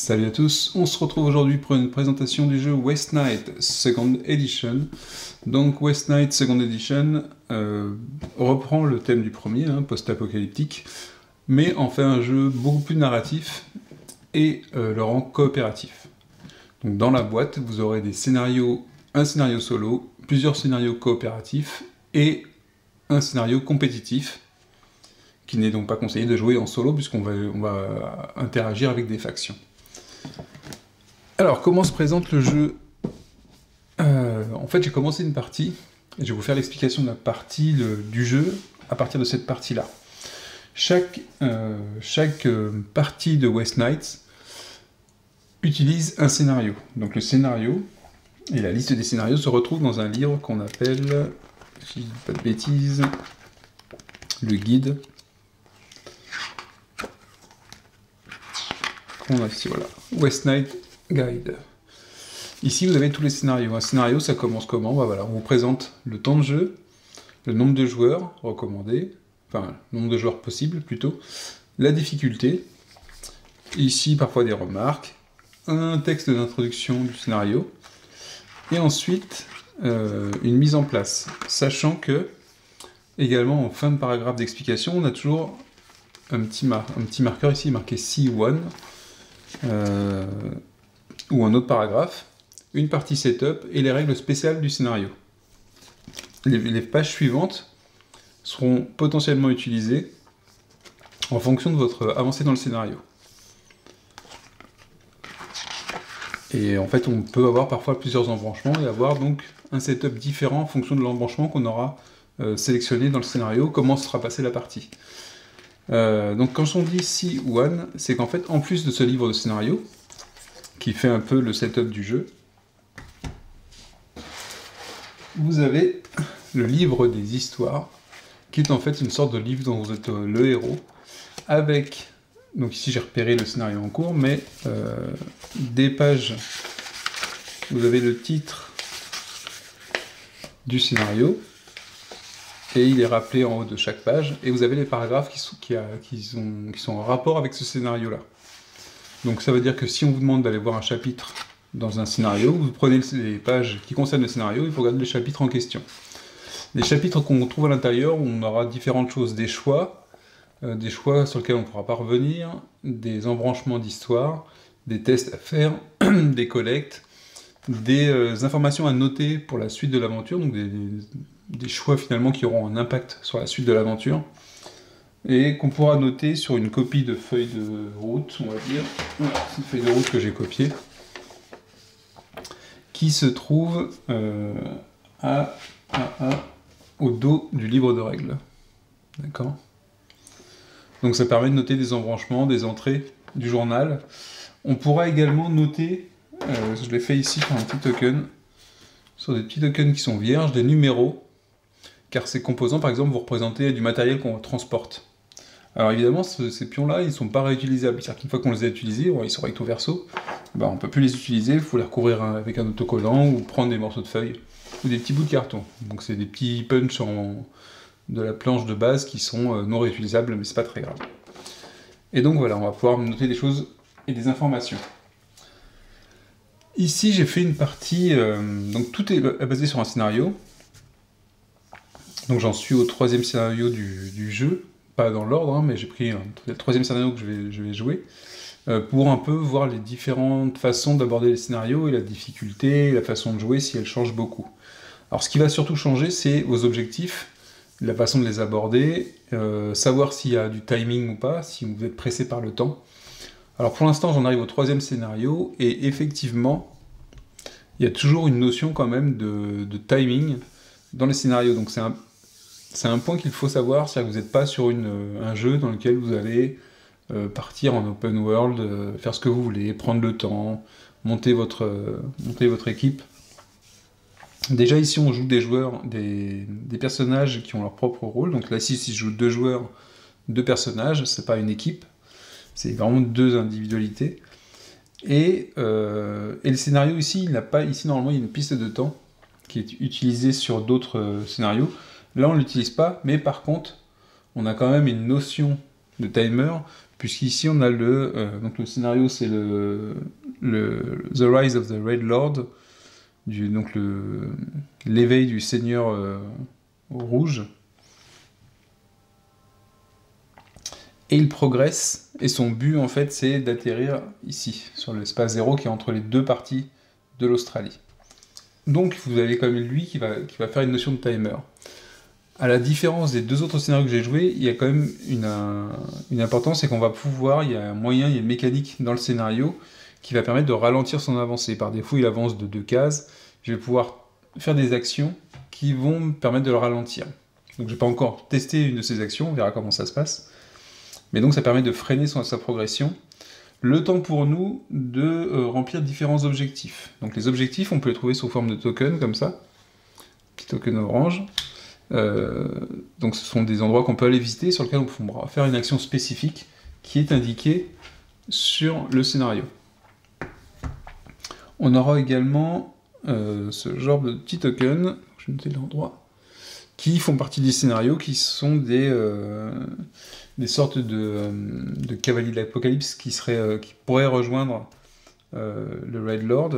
Salut à tous, on se retrouve aujourd'hui pour une présentation du jeu Waste Night Second Edition. Donc Waste Night Second Edition reprend le thème du premier, post-apocalyptique, mais en fait un jeu beaucoup plus narratif et le rend coopératif. Donc dans la boîte, vous aurez des scénarios, un scénario solo, plusieurs scénarios coopératifs et un scénario compétitif, qui n'est donc pas conseillé de jouer en solo puisqu'on va interagir avec des factions. Alors, comment se présente le jeu ? En fait, j'ai commencé une partie, et je vais vous faire l'explication de la partie du jeu à partir de cette partie-là. Chaque partie de Waste Night utilise un scénario. Donc le scénario, et la liste des scénarios se retrouve dans un livre qu'on appelle, si je dis pas de bêtises, le guide. On a ici, voilà, Waste Night Guide. Ici, vous avez tous les scénarios. Un scénario, ça commence comment ? Voilà, on vous présente le temps de jeu, le nombre de joueurs recommandé, enfin, le nombre de joueurs possible, plutôt, la difficulté, ici, parfois des remarques, un texte d'introduction du scénario, et ensuite, une mise en place, sachant que, également, en fin de paragraphe d'explication, on a toujours un petit marqueur ici, marqué C1, ou un autre paragraphe, une partie setup et les règles spéciales du scénario. Les pages suivantes seront potentiellement utilisées en fonction de votre avancée dans le scénario. Et en fait, on peut avoir parfois plusieurs embranchements et avoir donc un setup différent en fonction de l'embranchement qu'on aura sélectionné dans le scénario, comment sera passée la partie. Donc quand on dit C1, c'est qu'en fait, en plus de ce livre de scénario, qui fait un peu le setup du jeu, vous avez le livre des histoires, qui est en fait une sorte de livre dont vous êtes le héros, avec, donc ici j'ai repéré le scénario en cours, mais des pages, vous avez le titre du scénario, et il est rappelé en haut de chaque page, et vous avez les paragraphes qui sont en rapport avec ce scénario-là. Donc ça veut dire que si on vous demande d'aller voir un chapitre dans un scénario, vous prenez les pages qui concernent le scénario, il faut regarder le chapitre en question. Les chapitres qu'on trouve à l'intérieur, on aura différentes choses, des choix sur lesquels on ne pourra pas revenir, des embranchements d'histoire, des tests à faire, des collectes, des informations à noter pour la suite de l'aventure, donc des choix finalement qui auront un impact sur la suite de l'aventure, et qu'on pourra noter sur une copie de feuille de route, on va dire. Voilà, c'est une feuille de route que j'ai copiée, qui se trouve au dos du livre de règles. D'accord ? Donc ça permet de noter des embranchements, des entrées du journal. On pourra également noter, je l'ai fait ici sur un petit token, sur des petits tokens qui sont vierges, des numéros, car ces composants, par exemple, vont représenter du matériel qu'on transporte. Alors évidemment, ces pions-là, ils ne sont pas réutilisables. C'est-à-dire qu'une fois qu'on les a utilisés, ils sont recto verso, on ne peut plus les utiliser, il faut les recouvrir avec un autocollant ou prendre des morceaux de feuilles ou des petits bouts de carton. Donc c'est des petits punchs de la planche de base qui sont non réutilisables, mais c'est pas très grave. Et donc voilà, on va pouvoir noter des choses et des informations. Ici, j'ai fait une partie, donc tout est basé sur un scénario. Donc j'en suis au troisième scénario du jeu, pas dans l'ordre, mais j'ai pris le troisième scénario que je vais jouer, pour un peu voir les différentes façons d'aborder les scénarios et la difficulté, la façon de jouer, si elle change beaucoup. Alors ce qui va surtout changer, c'est vos objectifs, la façon de les aborder, savoir s'il y a du timing ou pas, si vous êtes pressé par le temps. Alors pour l'instant, j'en arrive au troisième scénario, et effectivement, il y a toujours une notion quand même de timing dans les scénarios, donc c'est un point qu'il faut savoir, c'est-à-dire que vous n'êtes pas sur un jeu dans lequel vous allez partir en open world, faire ce que vous voulez, prendre le temps, monter votre équipe. Déjà ici on joue des joueurs, des personnages qui ont leur propre rôle, donc là ici si je joue 2 joueurs, 2 personnages, c'est pas une équipe, c'est vraiment 2 individualités. Et le scénario ici, normalement il y a une piste de temps qui est utilisée sur d'autres scénarios. Là, on ne l'utilise pas, mais par contre, on a quand même une notion de timer, puisqu'ici on a donc le scénario c'est The Rise of the Red Lord, donc l'éveil du Seigneur rouge. Et il progresse, et son but en fait c'est d'atterrir ici, sur l'espace 0 qui est entre les deux parties de l'Australie. Donc vous avez quand même lui qui va faire une notion de timer. À la différence des deux autres scénarios que j'ai joués, il y a quand même une importance, c'est qu'on va pouvoir, il y a un moyen, il y a une mécanique dans le scénario qui va permettre de ralentir son avancée. Par défaut, il avance de 2 cases, je vais pouvoir faire des actions qui vont me permettre de le ralentir. Donc je n'ai pas encore testé une de ces actions, on verra comment ça se passe. Mais donc ça permet de freiner sa progression. Le temps pour nous de remplir différents objectifs. Donc les objectifs, on peut les trouver sous forme de tokens, comme ça. Petit token orange. Donc ce sont des endroits qu'on peut aller visiter, sur lesquels on pourra faire une action spécifique qui est indiquée sur le scénario. On aura également ce genre de petits tokens, je vais noter l'endroit, qui font partie du scénario, qui sont des sortes de cavaliers de l'Apocalypse qui pourraient rejoindre le Red Lord,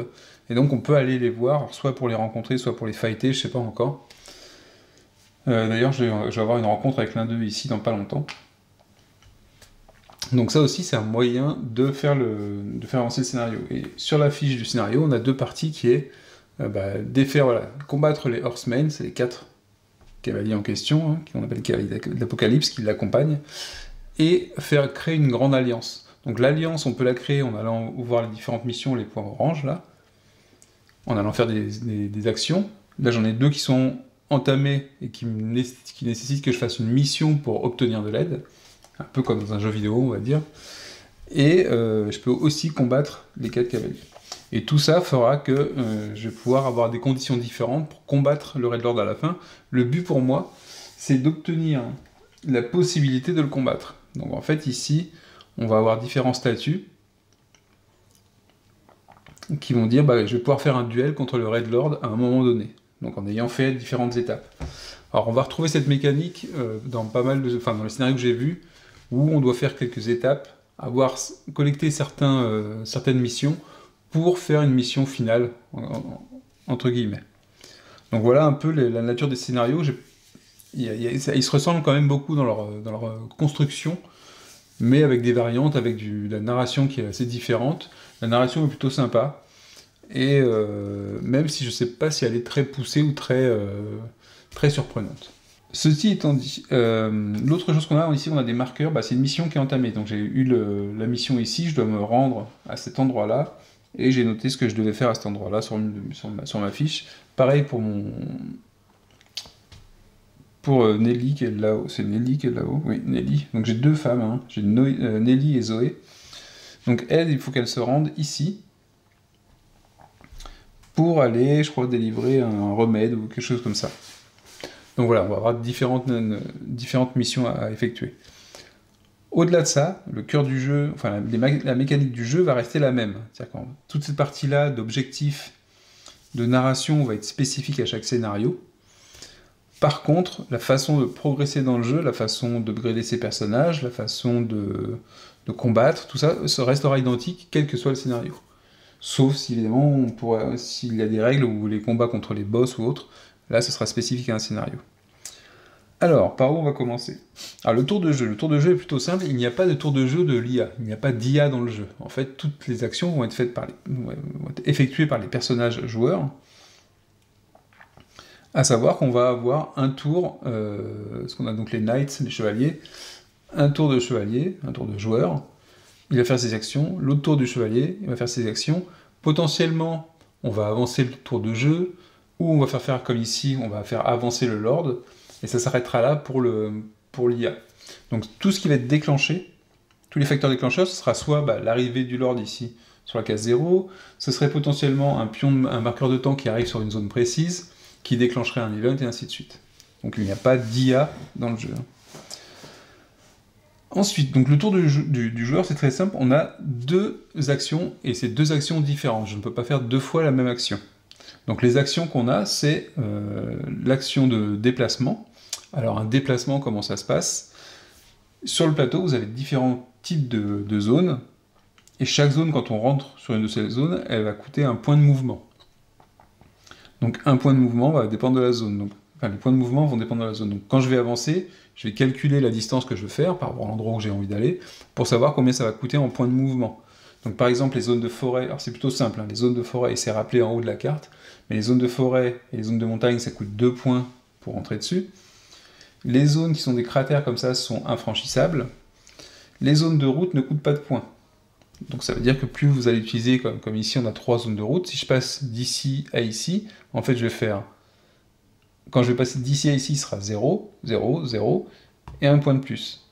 et donc on peut aller les voir, soit pour les rencontrer, soit pour les fighter, je sais pas encore. D'ailleurs, je vais avoir une rencontre avec l'un d'eux ici dans pas longtemps. Donc ça aussi, c'est un moyen de faire avancer le scénario. Et sur la fiche du scénario, on a 2 parties qui est combattre les Horsemen, c'est les 4 cavaliers en question, qu'on appelle les cavaliers de l'Apocalypse, qui l'accompagnent, et créer une grande alliance. Donc l'alliance, on peut la créer en allant voir les différentes missions, les points orange, là, en allant faire des actions. Là, j'en ai 2 qui sont entamées et qui nécessitent que je fasse une mission pour obtenir de l'aide, un peu comme dans un jeu vidéo, on va dire. Et je peux aussi combattre les 4 cavaliers. Et tout ça fera que je vais pouvoir avoir des conditions différentes pour combattre le Red Lord à la fin. Le but pour moi, c'est d'obtenir la possibilité de le combattre. Donc en fait, ici, on va avoir différents statuts qui vont dire je vais pouvoir faire un duel contre le Red Lord à un moment donné, donc en ayant fait différentes étapes. Alors on va retrouver cette mécanique dans dans les scénarios que j'ai vus, où on doit faire quelques étapes, collecter certaines missions pour faire une mission finale, entre guillemets. Donc voilà un peu la nature des scénarios. Ils se ressemblent quand même beaucoup dans leur construction, mais avec des variantes, avec la narration qui est assez différente. La narration est plutôt sympa, et même si je ne sais pas si elle est très poussée ou très surprenante. Ceci étant dit, l'autre chose qu'on a ici, on a des marqueurs, c'est une mission qui est entamée. Donc j'ai eu la mission ici, je dois me rendre à cet endroit-là, et j'ai noté ce que je devais faire à cet endroit-là sur ma fiche. Pareil pour Nelly qui est là-haut. C'est Nelly qui est là-haut. Oui, Nelly. Donc j'ai 2 femmes, j'ai Nelly et Zoé. Donc elle, il faut qu'elle se rende ici pour aller, je crois, délivrer un remède ou quelque chose comme ça. Donc voilà, on va avoir différentes missions à effectuer. Au-delà de ça, le cœur du jeu, la mécanique du jeu va rester la même. C'est-à-dire que toute cette partie-là d'objectifs, de narration va être spécifique à chaque scénario. Par contre, la façon de progresser dans le jeu, la façon d'upgrader ses personnages, la façon de combattre, tout ça restera identique, quel que soit le scénario. Sauf si, évidemment, s'il y a des règles ou les combats contre les boss ou autres, là, ce sera spécifique à un scénario. Alors, par où on va commencer ? Alors, le tour de jeu. Le tour de jeu est plutôt simple, il n'y a pas de tour de jeu de l'IA. Il n'y a pas d'IA dans le jeu. En fait, toutes les actions vont être effectuées par les personnages joueurs. À savoir qu'on va avoir un tour, ce qu'on a donc les knights, les chevaliers, un tour de chevalier, un tour de joueur, il va faire ses actions, l'autre tour du chevalier, il va faire ses actions, potentiellement, on va avancer le tour de jeu, ou on va faire comme ici, on va faire avancer le lord, et ça s'arrêtera là pour l'IA. Donc tout ce qui va être déclenché, tous les facteurs déclencheurs, ce sera soit l'arrivée du lord ici, sur la case 0, ce serait potentiellement un marqueur de temps qui arrive sur une zone précise, qui déclencherait un event, et ainsi de suite. Donc il n'y a pas d'IA dans le jeu. Ensuite, donc le tour du joueur, c'est très simple, on a 2 actions, et c'est 2 actions différentes. Je ne peux pas faire 2 fois la même action. Donc les actions qu'on a, c'est l'action de déplacement. Alors un déplacement, comment ça se passe ? Sur le plateau, vous avez différents types de zones, et chaque zone, quand on rentre sur une de ces zones, elle va coûter un point de mouvement. Donc un point de mouvement va dépendre de la zone. Donc, enfin, les points de mouvement vont dépendre de la zone. Donc quand je vais avancer, je vais calculer la distance que je veux faire par rapport à l'endroit où j'ai envie d'aller, pour savoir combien ça va coûter en points de mouvement. Donc par exemple, les zones de forêt, alors c'est plutôt simple, hein, les zones de forêt, c'est rappelé en haut de la carte, mais les zones de forêt et les zones de montagne, ça coûte 2 points pour entrer dessus. Les zones qui sont des cratères comme ça sont infranchissables. Les zones de route ne coûtent pas de points. Donc ça veut dire que plus vous allez utiliser, comme ici on a 3 zones de route, si je passe d'ici à ici, en fait je vais faire, quand je vais passer d'ici à ici, ce sera 0, 0, 0, et un point de plus.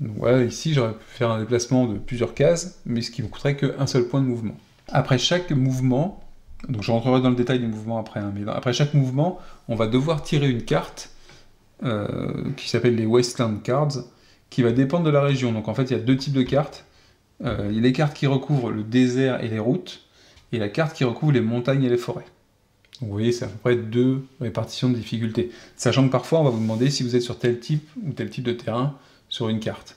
Donc voilà, ici j'aurais pu faire un déplacement de plusieurs cases, mais ce qui me coûterait qu'un seul point de mouvement. Après chaque mouvement, donc je rentrerai dans le détail du mouvement après, hein, mais après chaque mouvement, on va devoir tirer une carte qui s'appelle les Wasteland Cards, qui va dépendre de la région. Donc en fait, il y a 2 types de cartes. Il y a les cartes qui recouvrent le désert et les routes, et la carte qui recouvre les montagnes et les forêts. Donc vous voyez, c'est à peu près 2 répartitions de difficulté. Sachant que parfois, on va vous demander si vous êtes sur tel type ou tel type de terrain sur une carte.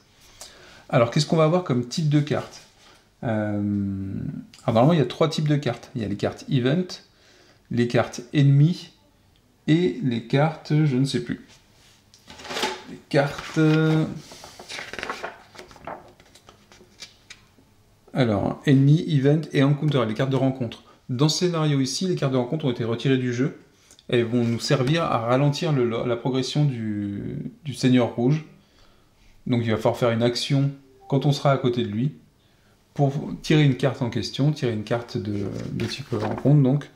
Alors, qu'est-ce qu'on va avoir comme type de carte alors, normalement, il y a 3 types de cartes. Il y a les cartes Event, les cartes Ennemis, et les cartes, je ne sais plus. Les cartes... Alors, Enemy, Event et Encounter, les cartes de rencontre. Dans ce scénario ici, les cartes de rencontre ont été retirées du jeu. Elles vont nous servir à ralentir la progression du Seigneur Rouge. Donc il va falloir faire une action quand on sera à côté de lui, pour tirer une carte en question, tirer une carte de type rencontre, donc,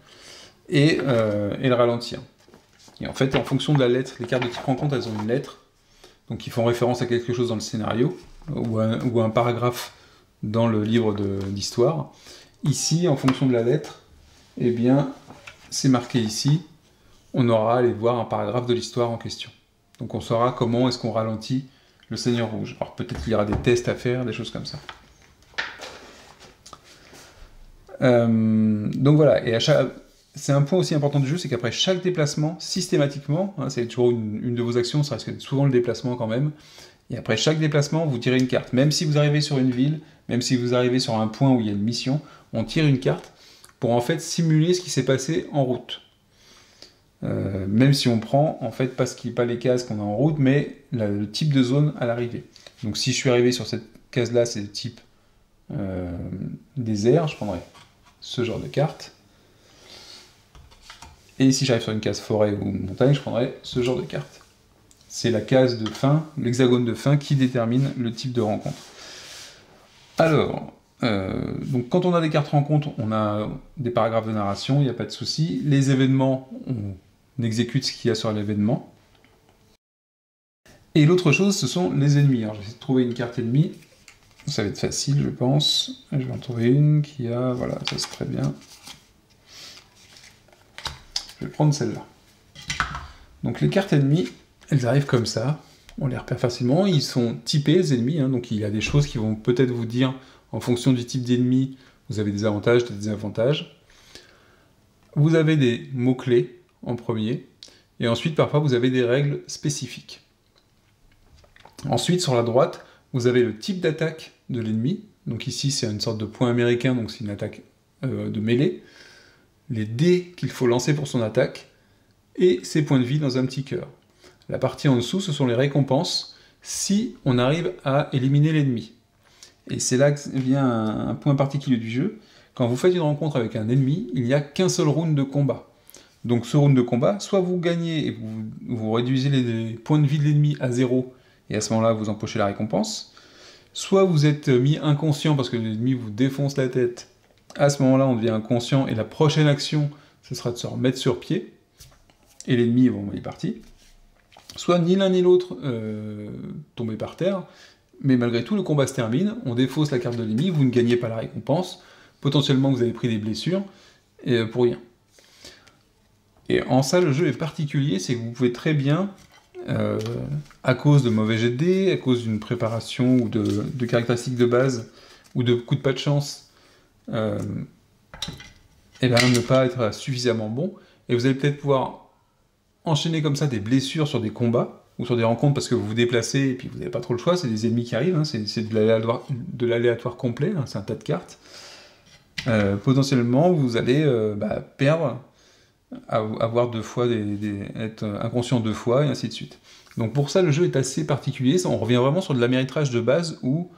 et le ralentir. Et en fait, en fonction de la lettre, les cartes de type rencontre, elles ont une lettre, donc qui font référence à quelque chose dans le scénario, ou un paragraphe dans le livre d'histoire. Ici, en fonction de la lettre, eh bien, c'est marqué ici, on aura à aller voir un paragraphe de l'histoire en question. Donc on saura comment est-ce qu'on ralentit le Seigneur Rouge. Alors peut-être qu'il y aura des tests à faire, des choses comme ça. Donc voilà, et c'est un point aussi important du jeu, c'est qu'après chaque déplacement, systématiquement, hein, c'est toujours une de vos actions, ça reste souvent le déplacement quand même, et après chaque déplacement, vous tirez une carte. Même si vous arrivez sur une ville, même si vous arrivez sur un point où il y a une mission, on tire une carte pour en fait simuler ce qui s'est passé en route. Même si on prend, en fait, pas les cases qu'on a en route, mais le type de zone à l'arrivée. Donc si je suis arrivé sur cette case-là, c'est le type désert, je prendrai ce genre de carte. Et si j'arrive sur une case forêt ou montagne, je prendrai ce genre de carte. C'est la case de fin, l'hexagone de fin, qui détermine le type de rencontre. Alors, donc quand on a des cartes rencontres, on a des paragraphes de narration, il n'y a pas de souci. Les événements, on exécute ce qu'il y a sur l'événement. Et l'autre chose, ce sont les ennemis. Alors, je vais essayer de trouver une carte ennemie. Ça va être facile, je pense. Je vais en trouver une qui a... Voilà, ça c'est très bien. Je vais prendre celle-là. Donc les cartes ennemies, elles arrivent comme ça. On les repère facilement. Ils sont typés, les ennemis. Hein, donc il y a des choses qui vont peut-être vous dire, en fonction du type d'ennemi, vous avez des avantages, des désavantages. Vous avez des mots-clés en premier. Et ensuite, parfois, vous avez des règles spécifiques. Ensuite, sur la droite, vous avez le type d'attaque de l'ennemi. Donc ici, c'est une sorte de point américain, donc c'est une attaque de mêlée. Les dés qu'il faut lancer pour son attaque, et ses points de vie dans un petit cœur. La partie en dessous, ce sont les récompenses, si on arrive à éliminer l'ennemi. Et c'est là que vient un point particulier du jeu. Quand vous faites une rencontre avec un ennemi, il n'y a qu'un seul round de combat. Donc ce round de combat, soit vous gagnez et vous réduisez les points de vie de l'ennemi à 0, et à ce moment-là, vous empochez la récompense, soit vous êtes mis inconscient parce que l'ennemi vous défonce la tête. À ce moment-là, on devient inconscient, et la prochaine action, ce sera de se remettre sur pied, et l'ennemi, bon, il est parti. Soit ni l'un ni l'autre tomber par terre, mais malgré tout, le combat se termine, on défausse la carte de l'ennemi, vous ne gagnez pas la récompense, potentiellement vous avez pris des blessures, et pour rien. Et en ça, le jeu est particulier, c'est que vous pouvez très bien, à cause de mauvais jets de dés, à cause d'une préparation ou de caractéristiques de base, ou de coups de pas de chance, et ben, ne pas être suffisamment bon, et vous allez peut-être pouvoir enchaîner comme ça des blessures sur des combats, ou sur des rencontres parce que vous vous déplacez et puis vous n'avez pas trop le choix, c'est des ennemis qui arrivent, hein, c'est de l'aléatoire complet, hein, c'est un tas de cartes. Potentiellement, vous allez perdre, avoir 2 fois, être inconscient 2 fois, et ainsi de suite. Donc pour ça, le jeu est assez particulier, on revient vraiment sur de l'améritrage de base, où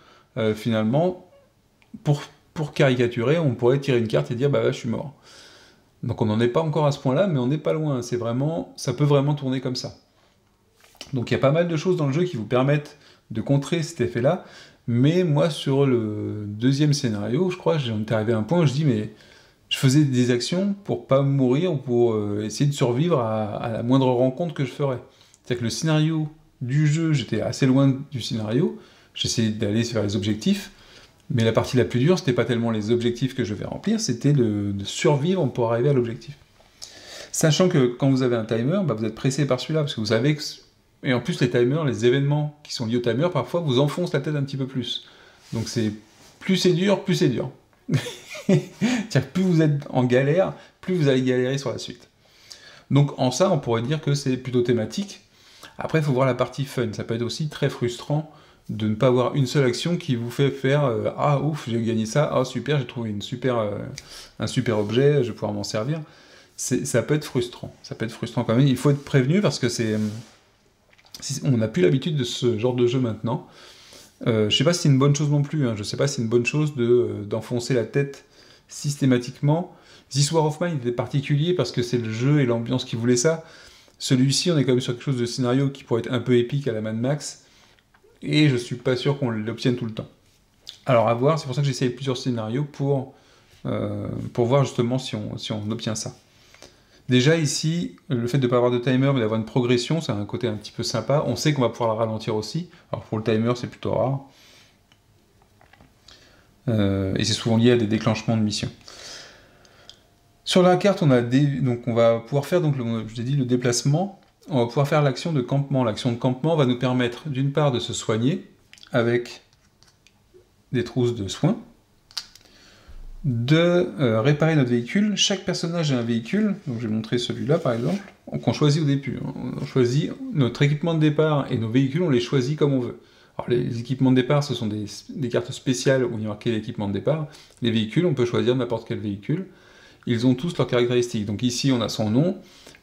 finalement, pour caricaturer, on pourrait tirer une carte et dire « bah je suis mort ». Donc on n'en est pas encore à ce point-là, mais on n'est pas loin, ça peut vraiment tourner comme ça. Donc il y a pas mal de choses dans le jeu qui vous permettent de contrer cet effet-là, mais moi sur le deuxième scénario, je crois, j'en étais arrivé à un point où je dis mais je faisais des actions pour pas mourir ou pour essayer de survivre à la moindre rencontre que je ferais. C'est-à-dire que le scénario du jeu, j'étais assez loin du scénario, j'essayais d'aller vers les objectifs, mais la partie la plus dure, c'était pas tellement les objectifs que je devais remplir, c'était de survivre pour arriver à l'objectif. Sachant que quand vous avez un timer, vous êtes pressé par celui-là, parce que vous savez que... Et en plus, les timers, les événements qui sont liés au timer, parfois vous enfoncent la tête un petit peu plus. Donc c'est... Plus c'est dur, plus c'est dur. C'est-à-dire que plus vous êtes en galère, plus vous allez galérer sur la suite. Donc en ça, on pourrait dire que c'est plutôt thématique. Après, il faut voir la partie fun. Ça peut être aussi très frustrant de ne pas avoir une seule action qui vous fait faire ah ouf, j'ai gagné ça, ah super, j'ai trouvé un super objet, je vais pouvoir m'en servir. Ça peut être frustrant. Ça peut être frustrant quand même. Il faut être prévenu parce que on n'a plus l'habitude de ce genre de jeu maintenant. Je sais pas si c'est une bonne chose non plus. Je sais pas si c'est une bonne chose d'enfoncer la tête systématiquement. This War of Mine était particulier parce que c'est le jeu et l'ambiance qui voulaient ça. Celui-ci, on est quand même sur quelque chose de scénario qui pourrait être un peu épique à la Mad Max, et je suis pas sûr qu'on l'obtienne tout le temps. Alors à voir, c'est pour ça que j'essaye plusieurs scénarios pour voir justement si on obtient ça. Déjà ici, le fait de ne pas avoir de timer mais d'avoir une progression, ça a un côté un petit peu sympa. On sait qu'on va pouvoir la ralentir aussi. Alors pour le timer, c'est plutôt rare. Et c'est souvent lié à des déclenchements de missions. Sur la carte, donc on va pouvoir faire, donc je l'ai dit, le déplacement. On va pouvoir faire l'action de campement. L'action de campement va nous permettre, d'une part, de se soigner avec des trousses de soins, de réparer notre véhicule. Chaque personnage a un véhicule, donc je vais montrer celui-là par exemple, qu'on choisit au début. On choisit notre équipement de départ et nos véhicules, on les choisit comme on veut. Alors les équipements de départ, ce sont des cartes spéciales où il y a marqué l'équipement de départ. Les véhicules, on peut choisir n'importe quel véhicule. Ils ont tous leurs caractéristiques. Donc ici, on a son nom,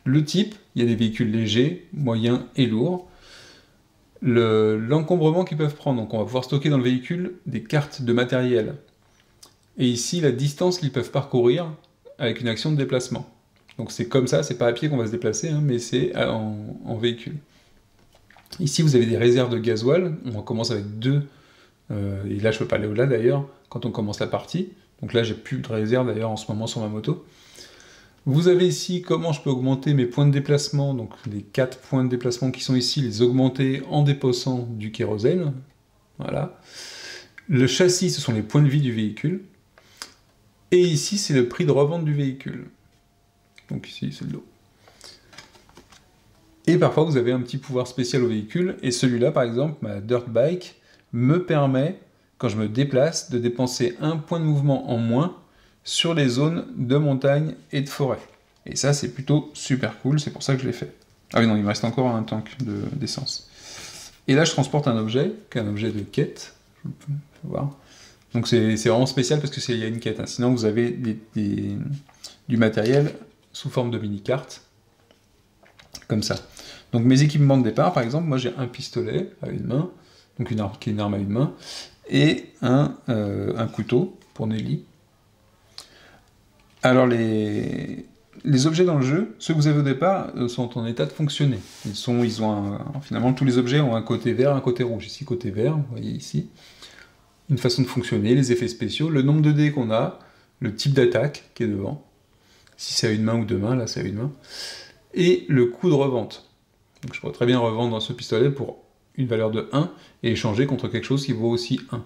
le type, il y a des véhicules légers, moyens et lourds. L'encombrement qu'ils peuvent prendre, donc on va pouvoir stocker dans le véhicule des cartes de matériel. Et ici, la distance qu'ils peuvent parcourir avec une action de déplacement. Donc c'est comme ça, c'est pas à pied qu'on va se déplacer, mais c'est en véhicule. Ici, vous avez des réserves de gasoil. On commence avec 2, et là je peux pas aller au-delà d'ailleurs, quand on commence la partie. Donc là, j'ai plus de réserve d'ailleurs en ce moment sur ma moto. Vous avez ici comment je peux augmenter mes points de déplacement, donc les 4 points de déplacement qui sont ici, les augmenter en déposant du kérosène. Voilà. Le châssis, ce sont les points de vie du véhicule. Et ici, c'est le prix de revente du véhicule. Donc ici, c'est le lot. Et parfois, vous avez un petit pouvoir spécial au véhicule, et celui-là, par exemple, ma dirt bike, me permet, quand je me déplace, de dépenser 1 point de mouvement en moins sur les zones de montagne et de forêt. Et ça, c'est plutôt super cool, c'est pour ça que je l'ai fait. Ah oui, non, il me reste encore un tank d'essence. Et là, je transporte un objet, qui est un objet de quête. Je peux voir. Donc c'est vraiment spécial parce qu'il y a une quête. Sinon, vous avez du matériel sous forme de mini-cartes, comme ça. Donc mes équipements de départ, par exemple, moi j'ai un pistolet à une main, donc qui est une arme à une main, et un couteau pour Nelly. Alors les objets dans le jeu, ceux que vous avez au départ, sont en état de fonctionner. Finalement, tous les objets ont un côté vert, un côté rouge. Ici, côté vert, vous voyez ici. Une façon de fonctionner, les effets spéciaux, le nombre de dés qu'on a, le type d'attaque qui est devant. Si c'est à une main ou 2 mains, là c'est à une main. Et le coût de revente. Donc je pourrais très bien revendre ce pistolet pour une valeur de 1 et échanger contre quelque chose qui vaut aussi 1.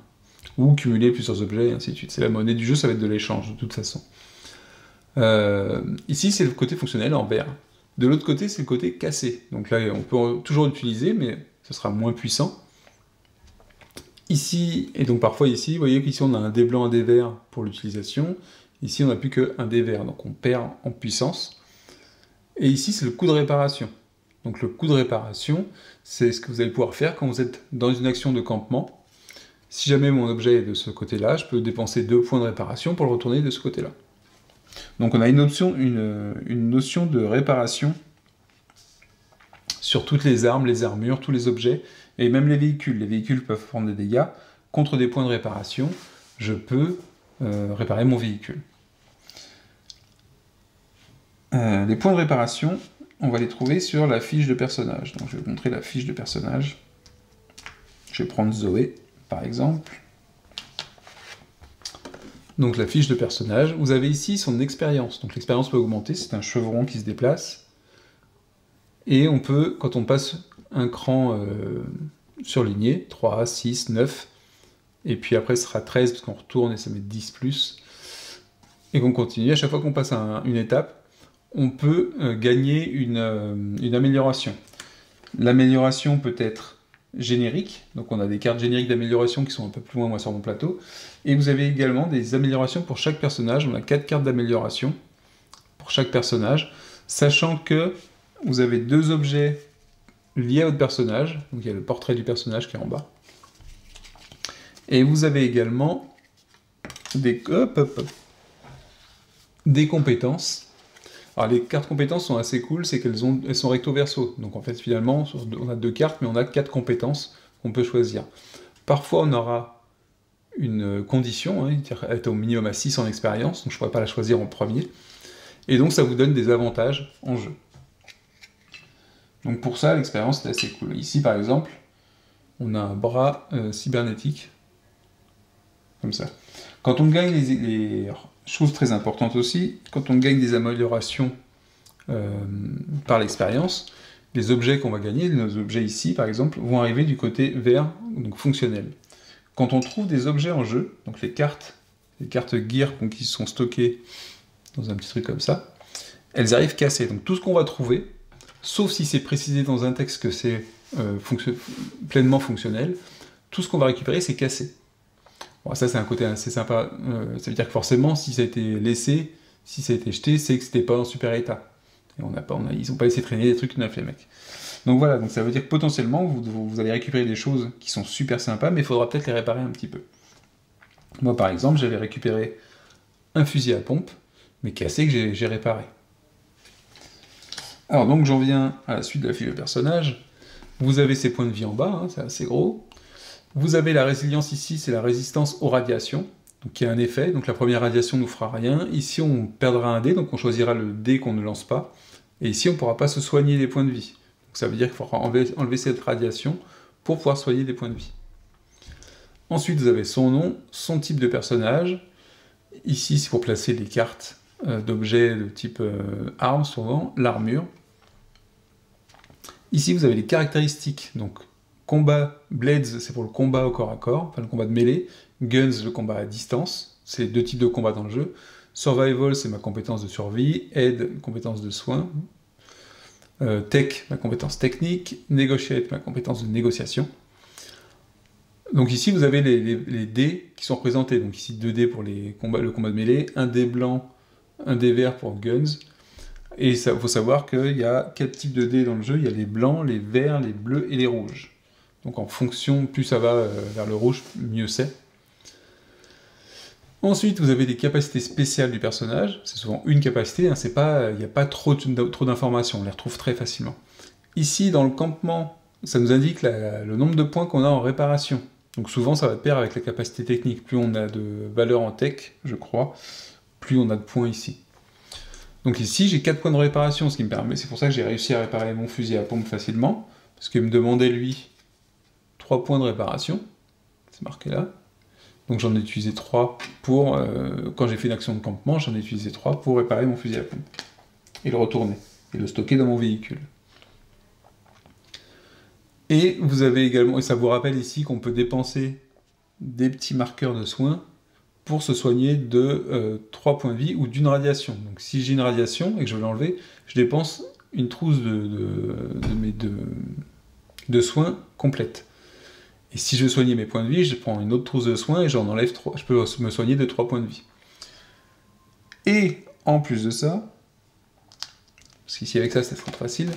Ou cumuler plusieurs objets et ainsi de suite. C'est la monnaie du jeu, ça va être de l'échange de toute façon. Ici, c'est le côté fonctionnel en vert. De l'autre côté, c'est le côté cassé. Donc là, on peut toujours l'utiliser, mais ce sera moins puissant. Ici, et donc parfois ici, vous voyez qu'ici on a un dé blanc, un dé vert pour l'utilisation. Ici, on n'a plus qu'un dé vert, donc on perd en puissance. Et ici, c'est le coût de réparation. Donc le coût de réparation, c'est ce que vous allez pouvoir faire quand vous êtes dans une action de campement. Si jamais mon objet est de ce côté-là, je peux dépenser 2 points de réparation pour le retourner de ce côté-là. Donc on a une notion de réparation sur toutes les armes, les armures, tous les objets, et même les véhicules. Les véhicules peuvent prendre des dégâts. Contre des points de réparation, je peux réparer mon véhicule. Les points de réparation, on va les trouver sur la fiche de personnage. Donc je vais vous montrer la fiche de personnage. Je vais prendre Zoé, par exemple. Donc la fiche de personnage, vous avez ici son expérience. Donc l'expérience peut augmenter, c'est un chevron qui se déplace. Et on peut, quand on passe un cran surligné, 3, 6, 9, et puis après ce sera 13 parce qu'on retourne et ça met 10 plus, et qu'on continue, à chaque fois qu'on passe une étape, on peut gagner une amélioration. L'amélioration peut être générique, donc on a des cartes génériques d'amélioration qui sont un peu plus loin moi sur mon plateau, et vous avez également des améliorations pour chaque personnage. On a 4 cartes d'amélioration pour chaque personnage, sachant que vous avez 2 objets liés à votre personnage, donc il y a le portrait du personnage qui est en bas, et vous avez également des compétences. Alors les cartes compétences sont assez cool, c'est qu'elles sont recto verso. Donc en fait finalement on a 2 cartes, mais on a 4 compétences qu'on peut choisir. Parfois on aura une condition, elle est au minimum à 6 en expérience, donc je ne pourrais pas la choisir en premier. Et donc ça vous donne des avantages en jeu. Donc pour ça l'expérience est assez cool. Ici par exemple, on a un bras cybernétique, comme ça. Quand on gagne les chose très importante aussi, quand on gagne des améliorations par l'expérience, les objets qu'on va gagner, nos objets ici par exemple, vont arriver du côté vert, donc fonctionnel. Quand on trouve des objets en jeu, donc les cartes gear qui sont stockées dans un petit truc comme ça, elles arrivent cassées. Donc tout ce qu'on va trouver, sauf si c'est précisé dans un texte que c'est pleinement fonctionnel, tout ce qu'on va récupérer c'est cassé. Bon, ça c'est un côté assez sympa, ça veut dire que forcément si ça a été laissé, si ça a été jeté, c'est que c'était pas en super état. Et ils n'ont pas laissé traîner des trucs neufs les mecs. Donc voilà, donc ça veut dire que potentiellement vous allez récupérer des choses qui sont super sympas, mais il faudra peut-être les réparer un petit peu. Moi par exemple, j'avais récupéré un fusil à pompe, mais cassé que j'ai réparé. Alors donc j'en viens à la suite de la fiche de personnage. Vous avez ces points de vie en bas, c'est assez gros. Vous avez la résilience ici, c'est la résistance aux radiations, donc il y a un effet, donc la première radiation ne nous fera rien. Ici on perdra un dé, donc on choisira le dé qu'on ne lance pas, et ici on ne pourra pas se soigner des points de vie. Donc ça veut dire qu'il faudra enlever cette radiation pour pouvoir soigner des points de vie. Ensuite vous avez son nom, son type de personnage, ici c'est pour placer des cartes d'objets de type armes souvent, l'armure. Ici vous avez les caractéristiques, donc combat, Blades, c'est pour le combat au corps à corps, enfin le combat de mêlée. Guns, le combat à distance. C'est les 2 types de combats dans le jeu. Survival, c'est ma compétence de survie. Aid, compétence de soin. Tech, ma compétence technique. Negotiate, ma compétence de négociation. Donc ici, vous avez les dés qui sont représentés. Donc ici, 2 dés pour le combat de mêlée, 1 dé blanc, 1 dé vert pour Guns. Et il faut savoir qu'il y a 4 types de dés dans le jeu. Il y a les blancs, les verts, les bleus et les rouges. Donc en fonction, plus ça va vers le rouge, mieux c'est. Ensuite, vous avez les capacités spéciales du personnage. C'est souvent une capacité, il n'y a pas trop d'informations, on les retrouve très facilement. Ici, dans le campement, ça nous indique le nombre de points qu'on a en réparation. Donc souvent, ça va de pair avec la capacité technique. Plus on a de valeur en tech, je crois, plus on a de points ici. Donc ici, j'ai 4 points de réparation, ce qui me permet, c'est pour ça que j'ai réussi à réparer mon fusil à pompe facilement, parce qu'il me demandait, lui, 3 points de réparation, c'est marqué là. Donc j'en ai utilisé 3 pour, quand j'ai fait une action de campement, j'en ai utilisé 3 pour réparer mon fusil à pompe. Et le retourner, et le stocker dans mon véhicule. Et vous avez également, et ça vous rappelle ici qu'on peut dépenser des petits marqueurs de soins pour se soigner de 3 points de vie ou d'une radiation. Donc si j'ai une radiation et que je veux l'enlever, je dépense une trousse de soins complète. Et si je veux soigner mes points de vie, je prends une autre trousse de soins et j'en enlève 3. Je peux me soigner de 3 points de vie. Et en plus de ça, parce qu'ici avec ça, c'est trop facile,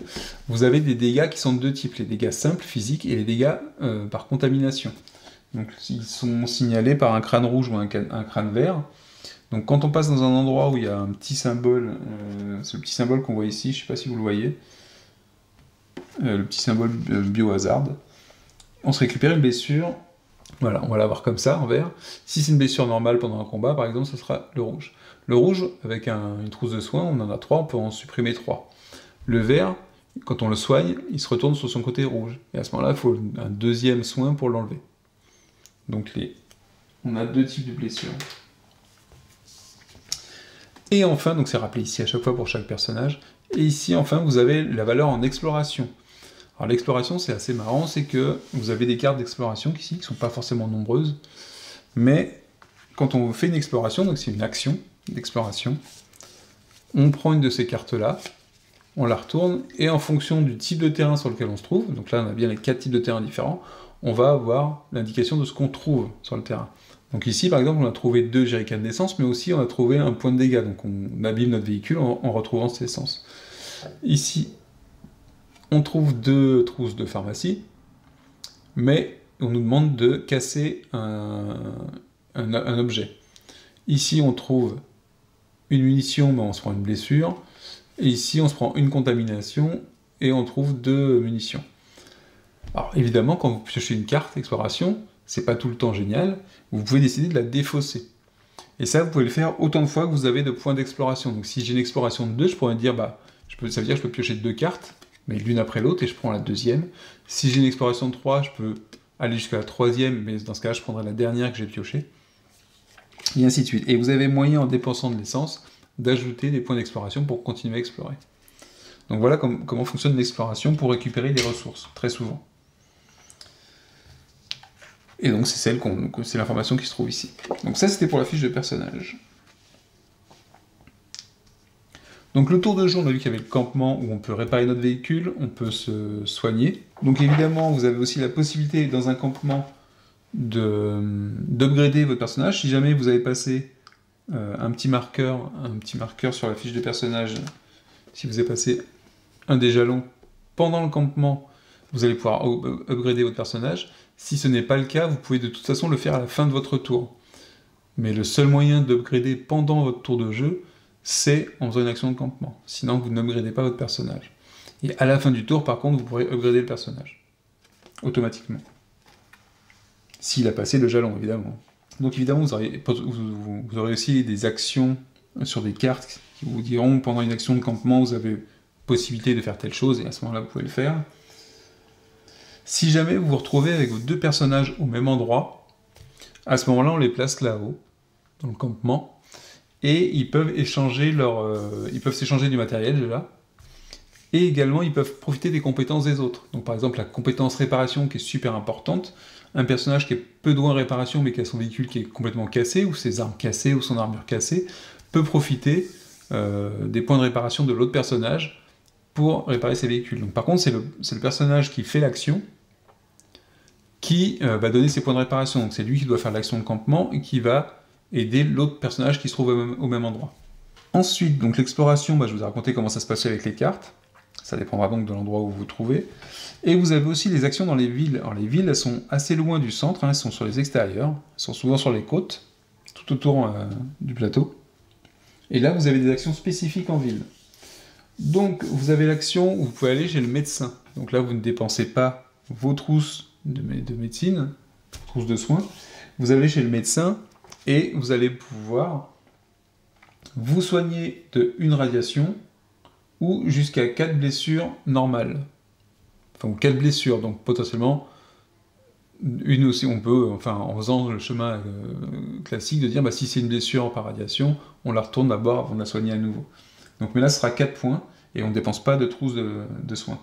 vous avez des dégâts qui sont de deux types, les dégâts simples, physiques, et les dégâts par contamination. Donc ils sont signalés par un crâne rouge ou un crâne vert. Donc quand on passe dans un endroit où il y a un petit symbole, ce petit symbole qu'on voit ici, je ne sais pas si vous le voyez, le petit symbole biohazard, on se récupère une blessure, voilà, on va l'avoir comme ça, en vert. Si c'est une blessure normale pendant un combat, par exemple, ce sera le rouge. Le rouge, avec une trousse de soins, on en a 3, on peut en supprimer 3. Le vert, quand on le soigne, il se retourne sur son côté rouge. Et à ce moment-là, il faut un deuxième soin pour l'enlever. Donc on a deux types de blessures. Et enfin, donc c'est rappelé ici à chaque fois pour chaque personnage, et ici enfin vous avez la valeur en exploration. Alors l'exploration c'est assez marrant, c'est que vous avez des cartes d'exploration ici, qui ne sont pas forcément nombreuses, mais quand on fait une exploration, donc c'est une action d'exploration, on prend une de ces cartes-là, on la retourne, et en fonction du type de terrain sur lequel on se trouve, donc là on a bien les 4 types de terrains différents, on va avoir l'indication de ce qu'on trouve sur le terrain. Donc ici, par exemple, on a trouvé 2 jerrycans d'essence, mais aussi on a trouvé un point de dégâts, donc on abîme notre véhicule en retrouvant cette essence. Ici, on trouve 2 trousses de pharmacie, mais on nous demande de casser un objet. Ici, on trouve une munition, mais on se prend une blessure, et ici, on se prend une contamination, et on trouve 2 munitions. Alors évidemment, quand vous piochez une carte exploration, c'est pas tout le temps génial, vous pouvez décider de la défausser. Et ça, vous pouvez le faire autant de fois que vous avez de points d'exploration. Donc si j'ai une exploration de 2, je pourrais me dire, ça veut dire que je peux piocher 2 cartes, mais l'une après l'autre, et je prends la deuxième. Si j'ai une exploration de 3, je peux aller jusqu'à la troisième, mais dans ce cas-là, je prendrai la dernière que j'ai piochée. Et ainsi de suite. Et vous avez moyen, en dépensant de l'essence, d'ajouter des points d'exploration pour continuer à explorer. Donc voilà comment fonctionne l'exploration pour récupérer des ressources, très souvent. Et donc c'est l'information qui se trouve ici. Donc ça c'était pour la fiche de personnage. Donc le tour de jeu, on a vu qu'il y avait le campement où on peut réparer notre véhicule, on peut se soigner. Donc évidemment, vous avez aussi la possibilité dans un campement d'upgrader votre personnage. Si jamais vous avez passé un petit marqueur sur la fiche de personnage, si vous avez passé un des jalons pendant le campement, vous allez pouvoir upgrader votre personnage. Si ce n'est pas le cas, vous pouvez de toute façon le faire à la fin de votre tour. Mais le seul moyen d'upgrader pendant votre tour de jeu, c'est en faisant une action de campement. Sinon, vous n'upgradez pas votre personnage. Et à la fin du tour, par contre, vous pourrez upgrader le personnage. Automatiquement. S'il a passé le jalon, évidemment. Donc évidemment, vous aurez aussi des actions sur des cartes qui vous diront, pendant une action de campement, vous avez possibilité de faire telle chose, et à ce moment-là, vous pouvez le faire. Si jamais vous vous retrouvez avec vos 2 personnages au même endroit, à ce moment-là, on les place là-haut, dans le campement, et ils peuvent s'échanger du matériel déjà, et également ils peuvent profiter des compétences des autres. Donc par exemple la compétence réparation qui est super importante, un personnage qui est peu doué en réparation mais qui a son véhicule qui est complètement cassé, ou ses armes cassées, ou son armure cassée, peut profiter des points de réparation de l'autre personnage pour réparer ses véhicules. Donc par contre c'est le personnage qui fait l'action qui va donner ses points de réparation. Donc c'est lui qui doit faire l'action de campement et qui va aider l'autre personnage qui se trouve au même endroit. Ensuite, donc l'exploration, je vous ai raconté comment ça se passait avec les cartes. Ça dépendra donc de l'endroit où vous vous trouvez. Et vous avez aussi les actions dans les villes. Alors les villes, elles sont assez loin du centre, elles sont sur les extérieurs, elles sont souvent sur les côtes, tout autour du plateau. Et là, vous avez des actions spécifiques en ville. Donc, vous avez l'action où vous pouvez aller chez le médecin. Donc là, vous ne dépensez pas vos trousses de médecine, trousses de soins. Vous allez chez le médecin et vous allez pouvoir vous soigner de 1 radiation ou jusqu'à 4 blessures normales. Enfin, ou 4 blessures, donc potentiellement une aussi, on peut, en faisant le chemin classique de dire, si c'est une blessure par radiation, on la retourne d'abord avant de la soigner à nouveau. Donc, mais là, ce sera 4 points, et on ne dépense pas de trousse de soins.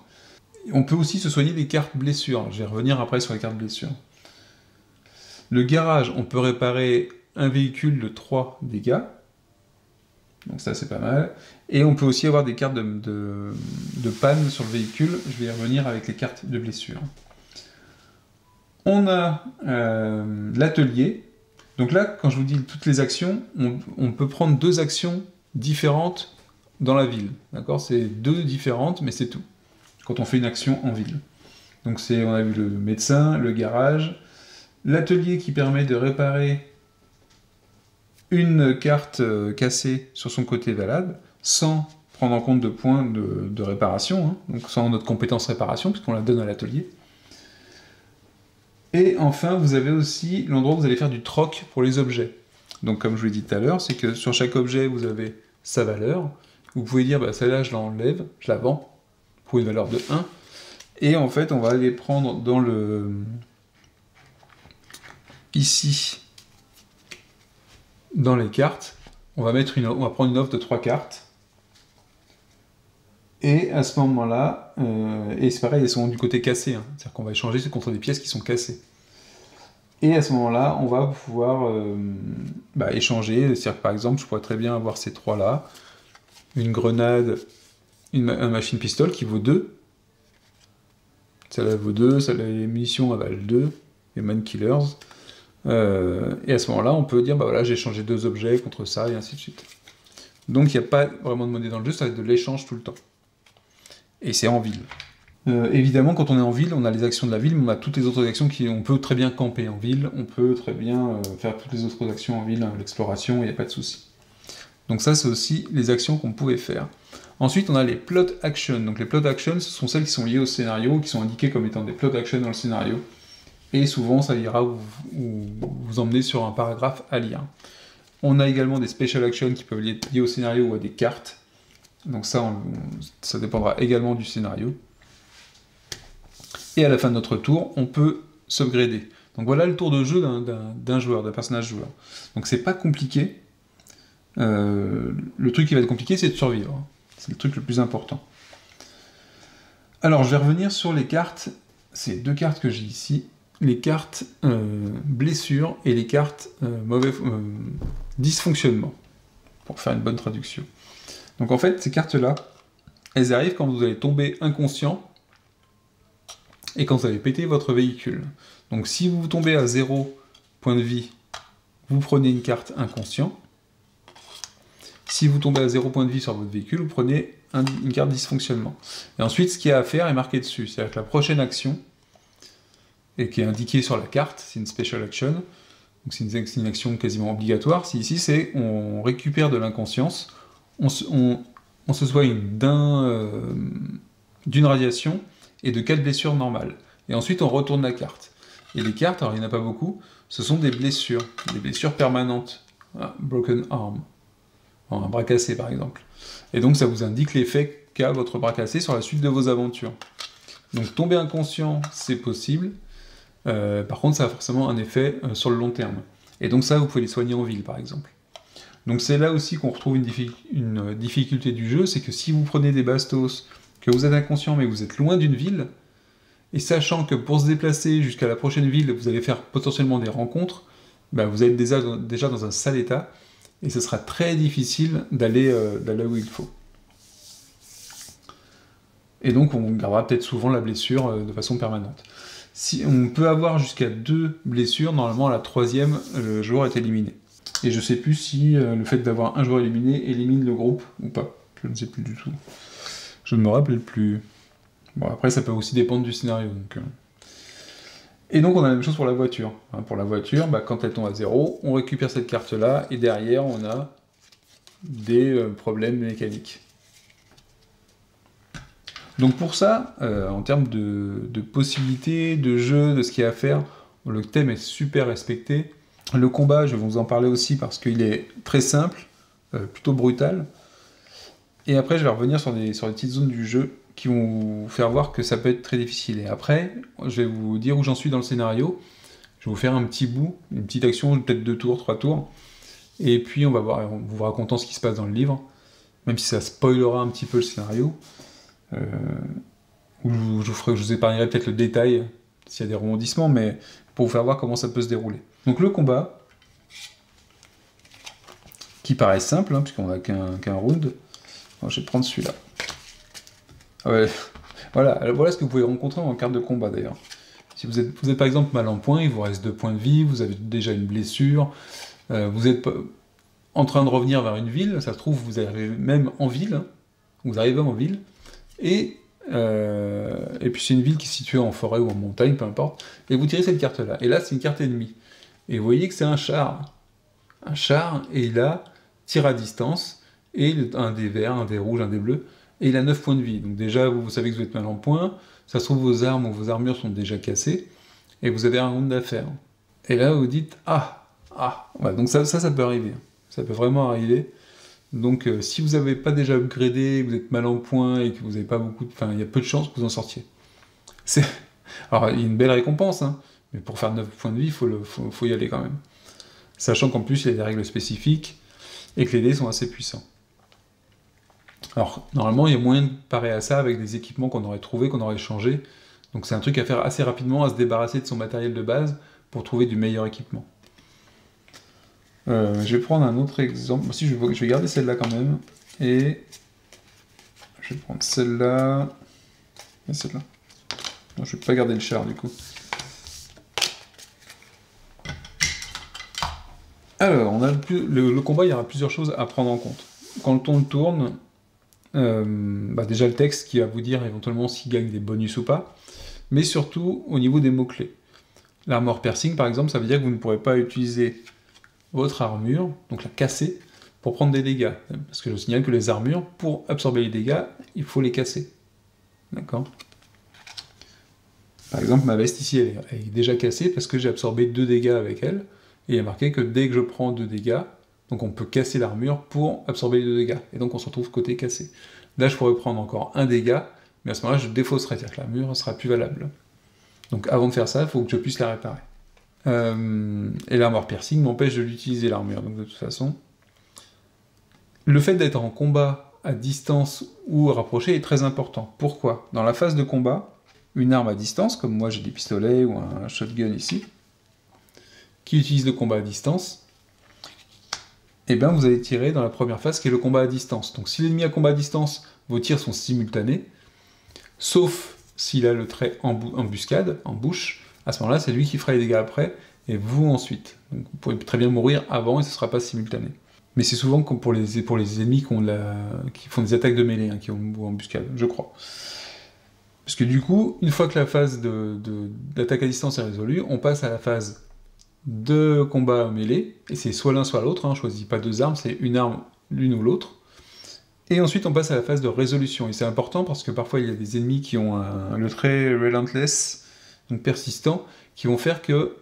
On peut aussi se soigner des cartes blessures. Je vais revenir après sur les cartes blessures. Le garage, on peut réparer un véhicule de 3 dégâts. Donc ça, c'est pas mal. Et on peut aussi avoir des cartes de panne sur le véhicule. Je vais y revenir avec les cartes de blessure. On a l'atelier. Donc là, quand je vous dis toutes les actions, on peut prendre 2 actions différentes dans la ville. D'accord? C'est 2 différentes, mais c'est tout. Quand on fait une action en ville. Donc on a vu le médecin, le garage, l'atelier qui permet de réparer une carte cassée sur son côté valable, sans prendre en compte de points de réparation, hein, donc sans notre compétence réparation, puisqu'on la donne à l'atelier. Et enfin, vous avez aussi l'endroit où vous allez faire du troc pour les objets. Donc comme je vous l'ai dit tout à l'heure, c'est que sur chaque objet, vous avez sa valeur. Vous pouvez dire, bah, celle-là, je l'enlève, je la vends, pour une valeur de 1. Et en fait, on va aller prendre dans le... Ici, dans les cartes, on va prendre une offre de 3 cartes. Et à ce moment-là, et c'est pareil, elles sont du côté cassé, hein, c'est-à-dire qu'on va échanger contre des pièces qui sont cassées. Et à ce moment-là, on va pouvoir échanger, c'est-à-dire que par exemple, je pourrais très bien avoir ces 3-là, une grenade, un machine pistol qui vaut 2, celle-là vaut 2, celle-là, les munitions elles valent 2, les man killers, et à ce moment-là, on peut dire, bah voilà, j'ai échangé 2 objets contre ça, et ainsi de suite. Donc il n'y a pas vraiment de monnaie dans le jeu, ça va être de l'échange tout le temps. Et c'est en ville. Évidemment, quand on est en ville, on a les actions de la ville, mais on a toutes les autres actions on peut très bien camper en ville, on peut très bien faire toutes les autres actions en ville, hein, l'exploration, il n'y a pas de souci. Donc ça, c'est aussi les actions qu'on pouvait faire. Ensuite, on a les plot actions. Donc les plot actions, ce sont celles qui sont liées au scénario, qui sont indiquées comme étant des plot actions dans le scénario. Et souvent, ça ira vous emmener sur un paragraphe à lire. On a également des special actions qui peuvent être liées au scénario ou à des cartes. Donc ça dépendra également du scénario. Et à la fin de notre tour, on peut s'upgrader. Donc voilà le tour de jeu d'un joueur, d'un personnage joueur. Donc c'est pas compliqué. Le truc qui va être compliqué, c'est de survivre. C'est le truc le plus important. Alors je vais revenir sur les cartes. Ces 2 cartes que j'ai ici. Les cartes blessures et les cartes dysfonctionnement. Pour faire une bonne traduction. Donc en fait, ces cartes-là, elles arrivent quand vous allez tomber inconscient et quand vous allez péter votre véhicule. Donc si vous tombez à 0 point de vie, vous prenez une carte inconscient. Si vous tombez à 0 point de vie sur votre véhicule, vous prenez une carte dysfonctionnement. Et ensuite, ce qu'il y a à faire est marqué dessus. C'est-à-dire que la prochaine action, et qui est indiquée sur la carte, c'est une special action, donc c'est une action quasiment obligatoire. Ici, c'est on récupère de l'inconscience, on se soigne d'une radiation et de 4 blessures normales. Et ensuite, on retourne la carte. Et les cartes, alors il n'y en a pas beaucoup, ce sont des blessures permanentes. Broken arm. Un bras cassé, par exemple. Et donc, ça vous indique l'effet qu'a votre bras cassé sur la suite de vos aventures. Donc, tomber inconscient, c'est possible. Par contre, ça a forcément un effet sur le long terme. Et donc ça, vous pouvez les soigner en ville, par exemple. Donc c'est là aussi qu'on retrouve une difficulté du jeu, c'est que si vous prenez des bastos, que vous êtes inconscient mais vous êtes loin d'une ville, et sachant que pour se déplacer jusqu'à la prochaine ville, vous allez faire potentiellement des rencontres, bah vous êtes déjà dans un sale état, et ce sera très difficile d'aller où il faut. Et donc on gardera peut-être souvent la blessure de façon permanente. Si on peut avoir jusqu'à 2 blessures, normalement à la 3e, le joueur est éliminé. Et je sais plus si le fait d'avoir un joueur éliminé élimine le groupe ou pas. Je ne sais plus du tout. Je ne me rappelle plus. Bon, après, ça peut aussi dépendre du scénario. Et donc, on a la même chose pour la voiture. Pour la voiture, quand elle tombe à 0, on récupère cette carte-là, et derrière, on a des problèmes mécaniques. Donc pour ça, en termes de possibilités, de jeu, de ce qu'il y a à faire, le thème est super respecté. Le combat, je vais vous en parler aussi parce qu'il est très simple, plutôt brutal. Et après, je vais revenir sur les petites zones du jeu qui vont vous faire voir que ça peut être très difficile. Et après, je vais vous dire où j'en suis dans le scénario. Je vais vous faire un petit bout, une petite action, peut-être 2 tours, 3 tours. Et puis, on va voir, en vous racontant ce qui se passe dans le livre, même si ça spoilera un petit peu le scénario. Où je vous épargnerai peut-être le détail s'il y a des rebondissements, mais pour vous faire voir comment ça peut se dérouler. Donc le combat, qui paraît simple, puisqu'on n'a qu'un round. Alors, je vais prendre celui-là. Ouais. Voilà ce que vous pouvez rencontrer en carte de combat d'ailleurs. Si vous êtes par exemple mal en point, il vous reste 2 points de vie, vous avez déjà une blessure, vous êtes en train de revenir vers une ville, ça se trouve, vous arrivez même en ville, hein, vous arrivez en ville, et puis c'est une ville qui est située en forêt ou en montagne, peu importe, et vous tirez cette carte-là. Et là, c'est une carte ennemie. Et vous voyez que c'est un char. Un char, et il a tir à distance, et un dé vert, un dé rouge, un dé bleu, et il a 9 points de vie. Donc déjà, vous savez que vous êtes mal en point, ça se trouve, vos armes ou vos armures sont déjà cassées, et vous avez un round à faire. Et là, vous dites, ouais, donc ça peut arriver. Ça peut vraiment arriver. Donc, si vous n'avez pas déjà upgradé, vous êtes mal en point, et que vous n'avez pas beaucoup enfin, il y a peu de chances que vous en sortiez. Alors, il y a une belle récompense, hein, mais pour faire 9 points de vie, il faut y aller quand même. Sachant qu'en plus, il y a des règles spécifiques, et que les dés sont assez puissants. Alors, normalement, il y a moyen de parer à ça avec des équipements qu'on aurait trouvés, qu'on aurait changés. Donc c'est un truc à faire assez rapidement, à se débarrasser de son matériel de base pour trouver du meilleur équipement. Je vais prendre un autre exemple. Si je vais garder celle-là quand même. Et je vais prendre celle-là. Et celle-là. Non, je vais pas garder le char du coup. Alors, on a le combat, il y aura plusieurs choses à prendre en compte. Quand on le tourne, déjà le texte qui va vous dire éventuellement s'il gagne des bonus ou pas, mais surtout au niveau des mots-clés. L'armor piercing, par exemple, ça veut dire que vous ne pourrez pas utiliser votre armure, donc la casser, pour prendre des dégâts. Parce que je vous signale que les armures, pour absorber les dégâts, il faut les casser. D'accord ? Par exemple, ma veste ici, elle est déjà cassée parce que j'ai absorbé 2 dégâts avec elle, et il y a marqué que dès que je prends 2 dégâts, donc on peut casser l'armure pour absorber les 2 dégâts, et donc on se retrouve côté cassé. Là, je pourrais prendre encore 1 dégât, mais à ce moment-là, je défausserai, c'est-à-dire que l'armure sera plus valable. Donc avant de faire ça, il faut que je puisse la réparer. Et l'armor piercing m'empêche de l'utiliser, l'armure, donc de toute façon. Le fait d'être en combat à distance ou rapproché est très important. Pourquoi ? Dans la phase de combat, une arme à distance, comme moi j'ai des pistolets ou un shotgun ici, qui utilise le combat à distance, et bien vous allez tirer dans la première phase qui est le combat à distance. Donc si l'ennemi a combat à distance, vos tirs sont simultanés, sauf s'il a le trait embuscade, en bouche, à ce moment-là c'est lui qui fera les dégâts après, et vous ensuite. Donc vous pouvez très bien mourir avant et ce ne sera pas simultané. Mais c'est souvent comme pour les ennemis qui font des attaques de mêlée, hein, qui ont embuscade, je crois. Parce que du coup, une fois que la phase d'attaque à distance est résolue, on passe à la phase de combat mêlée, et c'est soit l'un soit l'autre, hein, on ne choisit pas 2 armes, c'est une arme, l'une ou l'autre. Et ensuite on passe à la phase de résolution, et c'est important parce que parfois il y a des ennemis qui ont le trait relentless, donc persistant, qui vont faire que,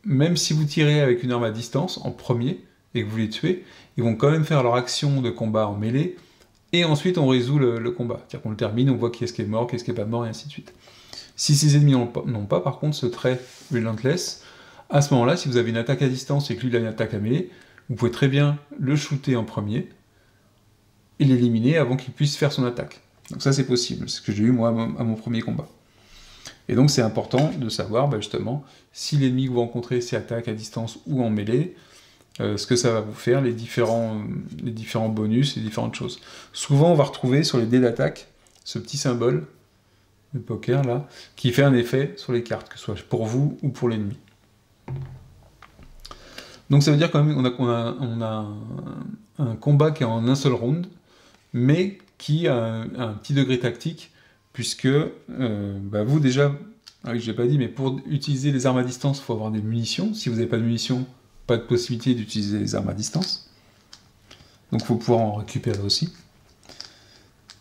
même si vous tirez avec une arme à distance, en premier, et que vous les tuez, ils vont quand même faire leur action de combat en mêlée, et ensuite on résout le combat. C'est-à-dire qu'on le termine, on voit qui est-ce qui est mort, qui est-ce qui est pas mort, et ainsi de suite. Si ces ennemis n'ont pas, par contre, ce trait relentless, à ce moment-là, si vous avez une attaque à distance et que lui il a une attaque à mêlée, vous pouvez très bien le shooter en premier, et l'éliminer avant qu'il puisse faire son attaque. Donc ça c'est possible, c'est ce que j'ai eu moi à mon premier combat. Et donc c'est important de savoir justement si l'ennemi que vous rencontrez s'attaque à distance ou en mêlée, ce que ça va vous faire, les différents bonus, les différentes choses. Souvent on va retrouver sur les dés d'attaque ce petit symbole de poker là, qui fait un effet sur les cartes, que ce soit pour vous ou pour l'ennemi. Donc ça veut dire quand même qu'on a un combat qui est en un seul round, mais qui a un petit degré tactique, puisque vous déjà, je l'ai pas dit, mais pour utiliser les armes à distance, il faut avoir des munitions. Si vous n'avez pas de munitions, pas de possibilité d'utiliser les armes à distance. Donc il faut pouvoir en récupérer aussi.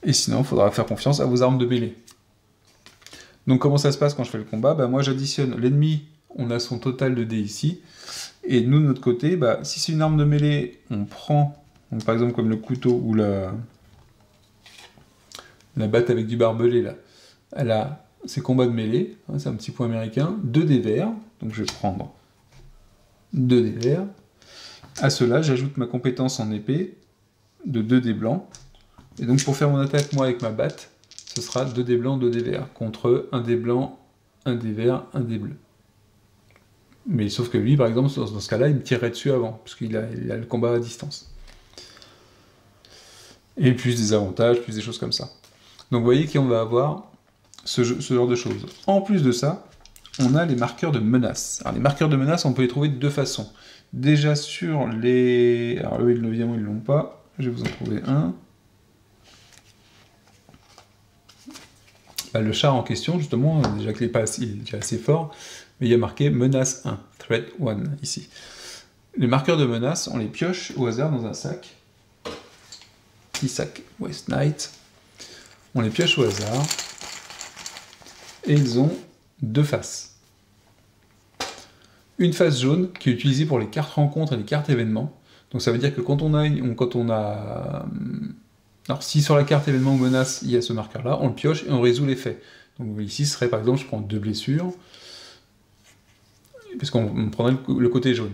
Et sinon, il faudra faire confiance à vos armes de mêlée. Donc comment ça se passe quand je fais le combat ? Moi j'additionne l'ennemi, on a son total de dés ici, et nous de notre côté, si c'est une arme de mêlée, on prend, donc, par exemple comme le couteau ou la batte avec du barbelé là, elle a ses combats de mêlée, hein, c'est un petit point américain, 2 dés verts, donc je vais prendre 2 dés verts. À cela, j'ajoute ma compétence en épée de 2 dés blancs, et donc pour faire mon attaque moi avec ma batte, ce sera 2 dés blancs, 2 dés verts, contre 1 dé blanc, 1 dé vert, 1 dé bleu. Mais sauf que lui, par exemple, dans ce cas-là, il me tirerait dessus avant, parce qu'il a le combat à distance. Et plus des avantages, plus des choses comme ça. Donc vous voyez qu'on va avoir ce genre de choses. En plus de ça, on a les marqueurs de menace. Alors les marqueurs de menace, on peut les trouver de 2 façons. Déjà sur les... Alors eux, le 9e, ils l'ont pas. Je vais vous en trouver un. Bah, le char en question, justement, déjà qu'il est assez fort, mais il y a marqué menace 1, threat 1, ici. Les marqueurs de menace, on les pioche au hasard dans un sac. Petit sac West Night. On les pioche au hasard. Et ils ont deux faces. Une face jaune qui est utilisée pour les cartes rencontres et les cartes événements. Donc ça veut dire que quand on a... Alors si sur la carte événement ou menace, il y a ce marqueur-là, on le pioche et on résout l'effet. Donc ici, ce serait par exemple, je prends 2 blessures, parce qu'on prendrait le côté jaune.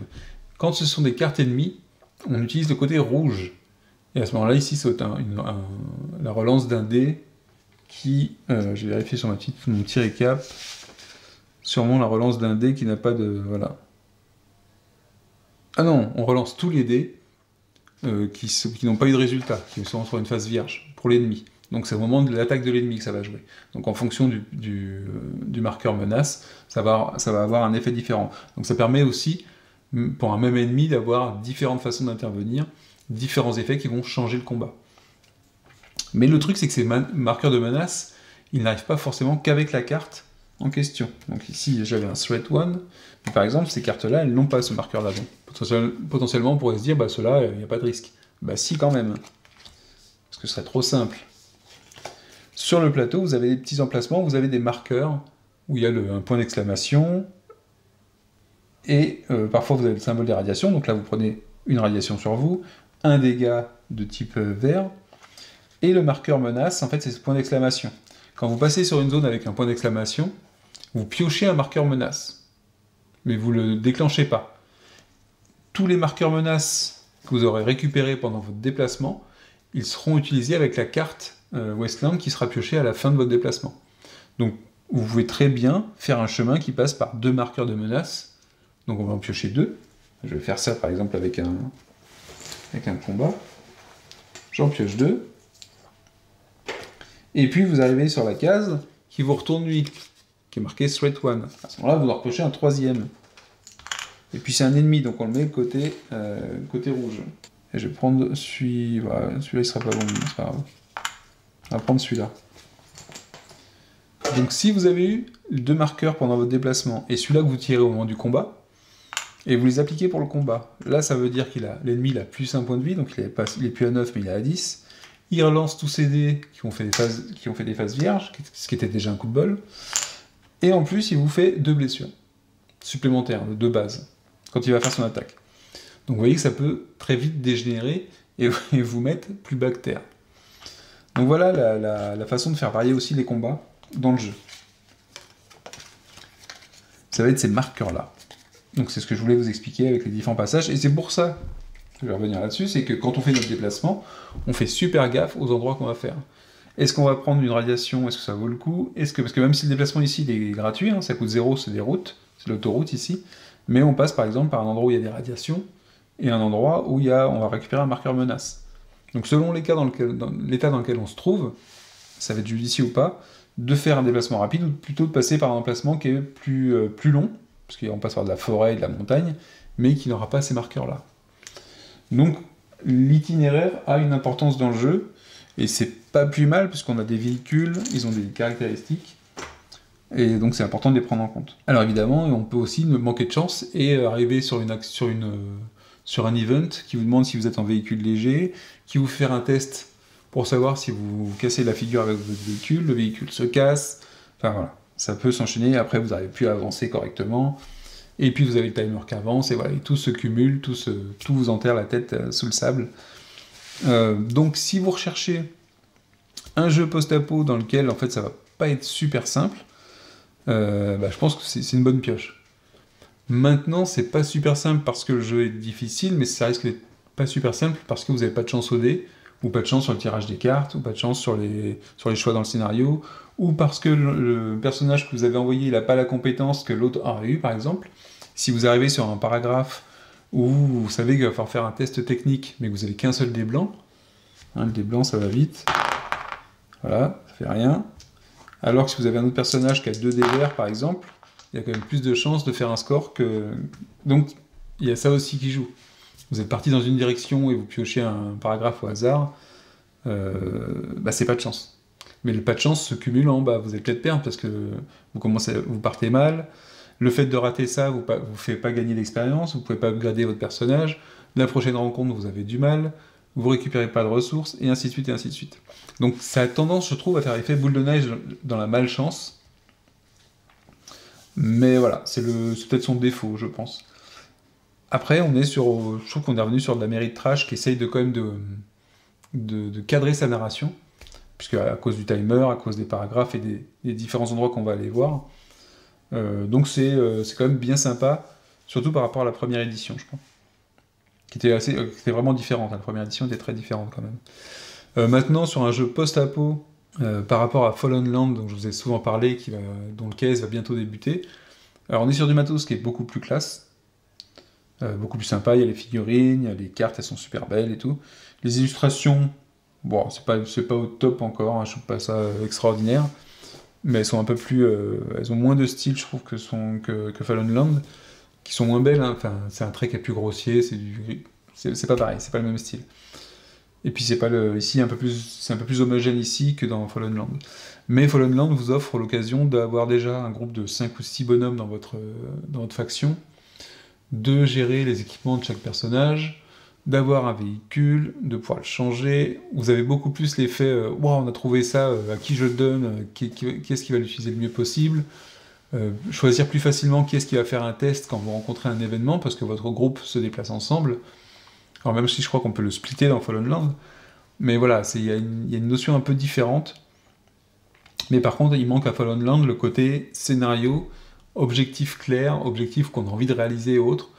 Quand ce sont des cartes ennemies, on utilise le côté rouge. Et à ce moment-là, ici, c'est la relance d'un dé qui... je vais vérifier sur mon petit récap. Sûrement la relance d'un dé qui n'a pas de... Voilà. Ah non, on relance tous les dés qui n'ont pas eu de résultat, qui sont sur une phase vierge, pour l'ennemi. Donc c'est au moment de l'attaque de l'ennemi que ça va jouer. Donc en fonction du marqueur menace, ça va avoir un effet différent. Donc ça permet aussi, pour un même ennemi, d'avoir différentes façons d'intervenir, différents effets qui vont changer le combat. Mais le truc, c'est que ces marqueurs de menace, ils n'arrivent pas forcément qu'avec la carte en question. Donc ici, j'avais un threat 1, mais par exemple, ces cartes-là, elles n'ont pas ce marqueur-là. Donc potentiellement, on pourrait se dire, bah ceux-là, il n'y a pas de risque. Bah si, quand même. Parce que ce serait trop simple. Sur le plateau, vous avez des petits emplacements, vous avez des marqueurs, où il y a un point d'exclamation, et parfois vous avez le symbole des radiations, donc là vous prenez une radiation sur vous, un dégât de type vert, et le marqueur menace, en fait, c'est ce point d'exclamation. Quand vous passez sur une zone avec un point d'exclamation, vous piochez un marqueur menace, mais vous ne le déclenchez pas. Tous les marqueurs menaces que vous aurez récupérés pendant votre déplacement, ils seront utilisés avec la carte Westland qui sera piochée à la fin de votre déplacement. Donc, vous pouvez très bien faire un chemin qui passe par 2 marqueurs de menace. Donc, on va en piocher 2. Je vais faire ça, par exemple, avec un combat. J'en pioche 2. Et puis, vous arrivez sur la case qui vous retourne lui, qui est marqué Threat 1. À ce moment-là, vous en repochez un 3e. Et puis, c'est un ennemi, donc on le met côté rouge. Et je vais prendre celui-là. Voilà, celui-là, il sera pas bon, c'est pas grave. On va prendre celui-là. Donc, si vous avez eu 2 marqueurs pendant votre déplacement, et celui-là que vous tirez au moment du combat, et vous les appliquez pour le combat, là, ça veut dire l'ennemi a plus 1 point de vie, donc il est plus à 9, mais il est à 10. Il relance tous ses dés qui ont fait des phases vierges, ce qui était déjà un coup de bol. Et en plus, il vous fait 2 blessures supplémentaires, de base, quand il va faire son attaque. Donc vous voyez que ça peut très vite dégénérer et vous mettre plus bas que terre. Donc voilà la façon de faire varier aussi les combats dans le jeu. Ça va être ces marqueurs-là. Donc c'est ce que je voulais vous expliquer avec les différents passages, et c'est pour ça, je vais revenir là-dessus, c'est que quand on fait notre déplacement, on fait super gaffe aux endroits qu'on va faire. Est-ce qu'on va prendre une radiation? Est-ce que ça vaut le coup? Parce que même si le déplacement ici il est gratuit, hein, ça coûte 0, c'est des routes, c'est l'autoroute ici, mais on passe par exemple par un endroit où il y a des radiations, et un endroit où on va récupérer un marqueur menace. Donc selon l'état dans lequel on se trouve, ça va être judicieux ou pas, de faire un déplacement rapide, ou plutôt de passer par un emplacement qui est plus long, parce qu'on passe par de la forêt et de la montagne, mais qui n'aura pas ces marqueurs-là. Donc l'itinéraire a une importance dans le jeu, et c'est pas plus mal, puisqu'on a des véhicules, ils ont des caractéristiques, et donc c'est important de les prendre en compte. Alors évidemment, on peut aussi manquer de chance et arriver sur un event qui vous demande si vous êtes en véhicule léger, qui vous fait faire un test pour savoir si vous cassez la figure avec votre véhicule, le véhicule se casse, enfin voilà, ça peut s'enchaîner, après vous n'arrivez plus à avancer correctement, et puis vous avez le timer qui avance, et voilà, et tout se cumule, tout vous enterre la tête sous le sable. Donc si vous recherchez un jeu post-apo dans lequel en fait ça va pas être super simple, je pense que c'est une bonne pioche. Maintenant, c'est pas super simple parce que le jeu est difficile, mais ça risque d'être pas super simple parce que vous n'avez pas de chance au dé, ou pas de chance sur le tirage des cartes, ou pas de chance sur les choix dans le scénario, ou parce que le personnage que vous avez envoyé, il n'a pas la compétence que l'autre aurait eu, par exemple. Si vous arrivez sur un paragraphe où vous savez qu'il va falloir faire un test technique, mais que vous n'avez qu'un seul dé blanc, hein, le dé blanc, ça va vite. Voilà, ça fait rien. Alors que si vous avez un autre personnage qui a 2 dés verts, par exemple, il y a quand même plus de chances de faire un score que... Donc, il y a ça aussi qui joue. Vous êtes parti dans une direction et vous piochez un paragraphe au hasard, bah c'est pas de chance. Mais le pas de chance se cumule en bas, vous allez peut-être perdre parce que vous partez mal, le fait de rater ça vous fait pas gagner d'expérience, vous pouvez pas upgrader votre personnage, la prochaine rencontre vous avez du mal, vous récupérez pas de ressources, et ainsi de suite, et ainsi de suite. Donc ça a tendance, je trouve, à faire effet boule de neige dans la malchance, mais voilà, c'est peut-être son défaut, je pense. Après, je trouve qu'on est revenu sur de la mérite trash qui essaye quand même de cadrer sa narration, puisque à cause du timer, à cause des paragraphes et des différents endroits qu'on va aller voir. Donc c'est quand même bien sympa, surtout par rapport à la première édition, je crois. Qui était vraiment différente. La première édition était très différente quand même. Maintenant, sur un jeu post-apo, par rapport à Fallen Land, dont je vous ai souvent parlé, dont le case va bientôt débuter, alors on est sur du matos qui est beaucoup plus classe, beaucoup plus sympa, il y a les figurines, il y a les cartes, elles sont super belles et tout. Les illustrations, bon, c'est pas au top encore, hein, je trouve pas ça extraordinaire, mais elles sont un peu plus... elles ont moins de style, je trouve, que Fallen Land, qui sont moins belles, hein. Enfin, c'est un trait qui est plus grossier, c'est pas pareil, c'est pas le même style. Et puis c'est un peu plus homogène ici que dans Fallen Land. Mais Fallen Land vous offre l'occasion d'avoir déjà un groupe de 5 ou 6 bonhommes dans votre faction, de gérer les équipements de chaque personnage, d'avoir un véhicule, de pouvoir le changer. Vous avez beaucoup plus l'effet wow, on a trouvé ça, à qui je le donne, qui est-ce qui va l'utiliser le mieux possible. Choisir plus facilement qui est-ce qui va faire un test quand vous rencontrez un événement, parce que votre groupe se déplace ensemble. Alors même si je crois qu'on peut le splitter dans Fallen Land, mais voilà, il y a une notion un peu différente. Mais par contre, il manque à Fallen Land le côté scénario, objectif clair, objectif qu'on a envie de réaliser et autres.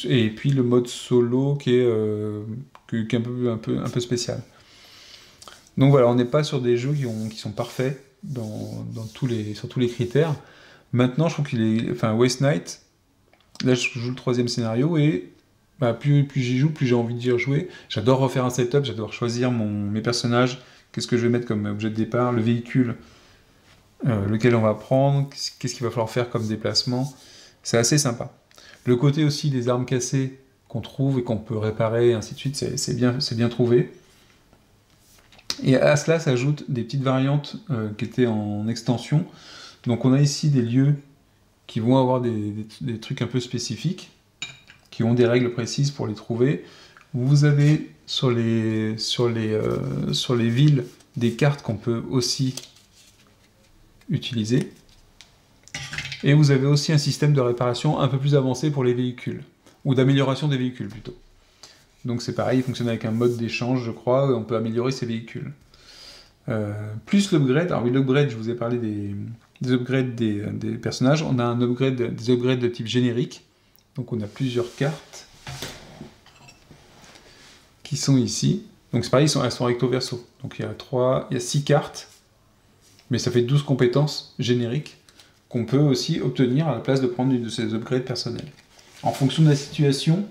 Et puis le mode solo qui est un peu spécial. Donc voilà, on n'est pas sur des jeux qui sont parfaits sur tous les critères. Maintenant, je trouve Waste Night, là je joue le 3e scénario, et bah, plus j'y joue, plus j'ai envie d'y rejouer. J'adore refaire un setup, j'adore choisir mes personnages, qu'est-ce que je vais mettre comme objet de départ, le véhicule, lequel on va prendre, qu'est-ce qu'il va falloir faire comme déplacement. C'est assez sympa. Le côté aussi des armes cassées qu'on trouve et qu'on peut réparer, et ainsi de suite, c'est bien trouvé. Et à cela s'ajoutent des petites variantes qui étaient en extension. Donc on a ici des lieux qui vont avoir des trucs un peu spécifiques, qui ont des règles précises pour les trouver. Vous avez sur les villes des cartes qu'on peut aussi utiliser. Et vous avez aussi un système de réparation un peu plus avancé pour les véhicules, ou d'amélioration des véhicules plutôt. Donc c'est pareil, il fonctionne avec un mode d'échange, je crois, où on peut améliorer ses véhicules. Plus l'upgrade, alors oui, l'upgrade, je vous ai parlé des upgrades des personnages, on a des upgrades de type générique, donc on a plusieurs cartes qui sont ici. Donc c'est pareil, elles sont recto verso. Donc il y a 6 cartes, mais ça fait 12 compétences génériques qu'on peut aussi obtenir à la place de prendre une de ces upgrades personnels. En fonction de la situation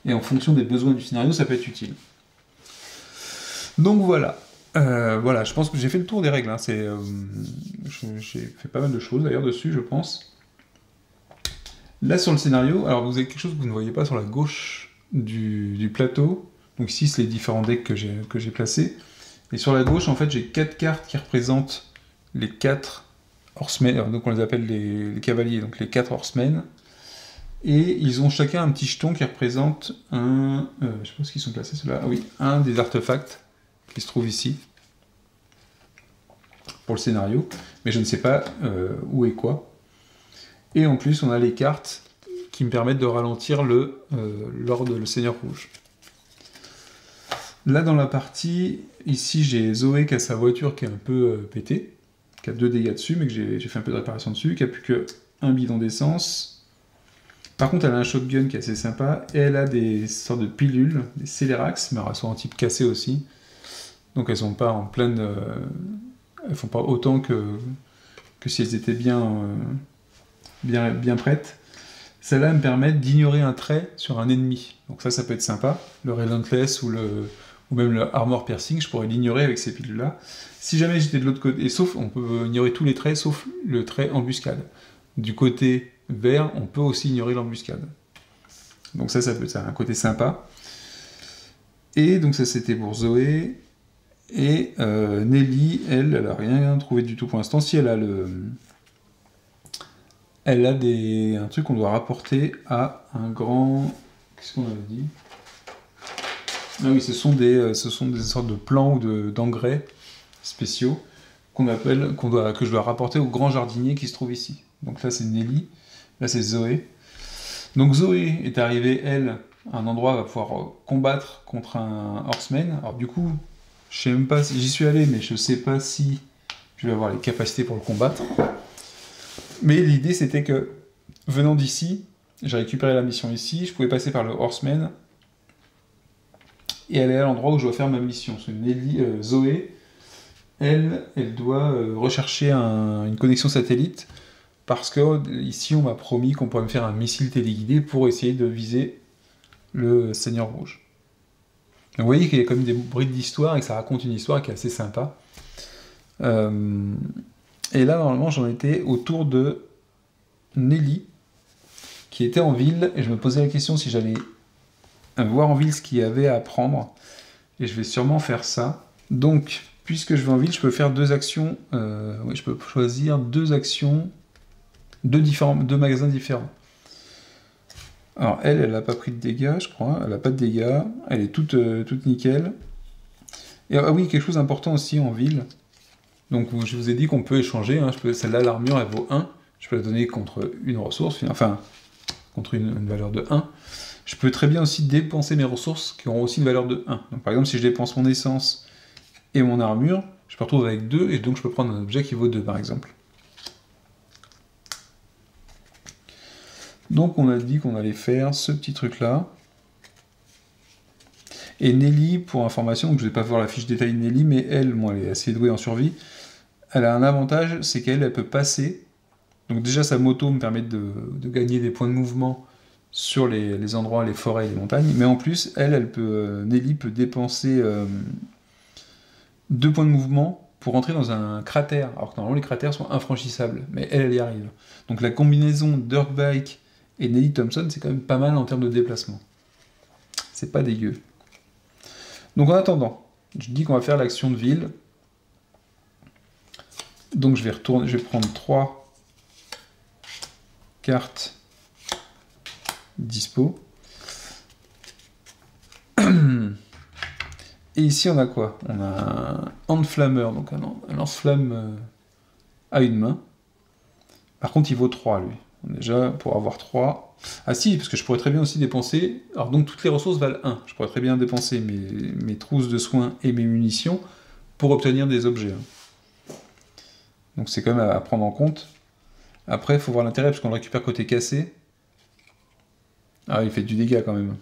et en fonction des besoins du scénario, ça peut être utile. Donc voilà. Voilà, je pense que j'ai fait le tour des règles. Hein. J'ai fait pas mal de choses d'ailleurs dessus, je pense. Là sur le scénario, alors vous avez quelque chose que vous ne voyez pas sur la gauche du plateau. Donc ici, c'est les différents decks que j'ai placés. Et sur la gauche, en fait, j'ai 4 cartes qui représentent les 4 horsemen, donc on les appelle les cavaliers, donc les 4 horsemen. Et ils ont chacun un petit jeton qui représente je sais pas ce qu'ils sont placés ceux-là. Ah oui, un des artefacts qui se trouve ici pour le scénario, mais je ne sais pas où et quoi. Et en plus, on a les cartes qui me permettent de ralentir Lord le Seigneur Rouge. Là, dans la partie, ici, j'ai Zoé qui a sa voiture qui est un peu pétée, qui a 2 dégâts dessus, mais que j'ai fait un peu de réparation dessus, qui a plus que 1 bidon d'essence. Par contre, elle a un shotgun qui est assez sympa, et elle a des sortes de pilules, des Scélérax, mais elles sont en type cassé aussi. Donc elles sont pas en pleine... elles font pas autant que si elles étaient bien prêtes. Celles-là me permettent d'ignorer un trait sur un ennemi. Donc ça peut être sympa. Le Relentless ou même le Armor Piercing, je pourrais l'ignorer avec ces pilules-là. Si jamais j'étais de l'autre côté... on peut ignorer tous les traits, sauf le trait embuscade. Du côté vert, on peut aussi ignorer l'embuscade. Donc ça a un côté sympa. Et donc ça c'était pour Zoé. Et Nelly, elle a rien trouvé du tout pour l'instant. Si elle a un truc qu'on doit rapporter à un grand... Qu'est-ce qu'on avait dit? Ah oui, ce sont des sortes de plants ou d'engrais spéciaux que je dois rapporter au grand jardinier qui se trouve ici. Donc là c'est Nelly, là c'est Zoé. Donc Zoé est arrivée, elle, à un endroit où elle va pouvoir combattre contre un horseman. Alors du coup, je sais même pas si j'y suis allé, mais je sais pas si je vais avoir les capacités pour le combattre. Mais l'idée c'était que, venant d'ici, j'ai récupéré la mission ici, je pouvais passer par le horseman et aller à l'endroit où je dois faire ma mission. C'est Zoé, elle doit rechercher une connexion satellite parce que ici on m'a promis qu'on pourrait me faire un missile téléguidé pour essayer de viser le Seigneur Rouge. Donc vous voyez qu'il y a quand même des brides d'histoire et que ça raconte une histoire qui est assez sympa. Et là normalement j'en étais autour de Nelly qui était en ville et je me posais la question si j'allais voir en ville ce qu'il y avait à apprendre et je vais sûrement faire ça. Donc puisque je vais en ville, je peux faire deux actions. Oui, je peux choisir deux actions, deux magasins différents. Alors elle n'a pas pris de dégâts, je crois. Elle n'a pas de dégâts. Elle est toute nickel. Et ah oui, quelque chose d'important aussi en ville. Donc je vous ai dit qu'on peut échanger. Hein. Celle-là, l'armure, elle vaut 1. Je peux la donner contre une ressource, enfin, contre une valeur de 1. Je peux très bien aussi dépenser mes ressources qui auront aussi une valeur de 1. Donc par exemple, si je dépense mon essence et mon armure, je me retrouve avec 2, et donc je peux prendre un objet qui vaut 2, par exemple. Donc on a dit qu'on allait faire ce petit truc-là. Et Nelly, pour information, donc je ne vais pas voir la fiche détail de Nelly, mais elle est assez douée en survie. Elle a un avantage, c'est qu'elle peut passer. Donc déjà, sa moto me permet de gagner des points de mouvement sur les endroits, les forêts et les montagnes. Mais en plus, Nelly peut dépenser 2 points de mouvement pour entrer dans un cratère, alors que normalement les cratères sont infranchissables, mais elle y arrive. Donc la combinaison Dirt Bike et Nelly Thompson, c'est quand même pas mal en termes de déplacement. C'est pas dégueu. Donc en attendant, je dis qu'on va faire l'action de ville. Donc je vais prendre 3 cartes dispo. Et ici, on a quoi? On a un Handflammer, donc un lance-flamme à une main. Par contre, il vaut 3, lui. Déjà, pour avoir 3... Ah si, parce que je pourrais très bien aussi dépenser... Alors donc, toutes les ressources valent 1. Je pourrais très bien dépenser mes trousses de soins et mes munitions pour obtenir des objets. Donc c'est quand même à prendre en compte. Après, il faut voir l'intérêt, parce qu'on le récupère côté cassé. Ah, il fait du dégât quand même.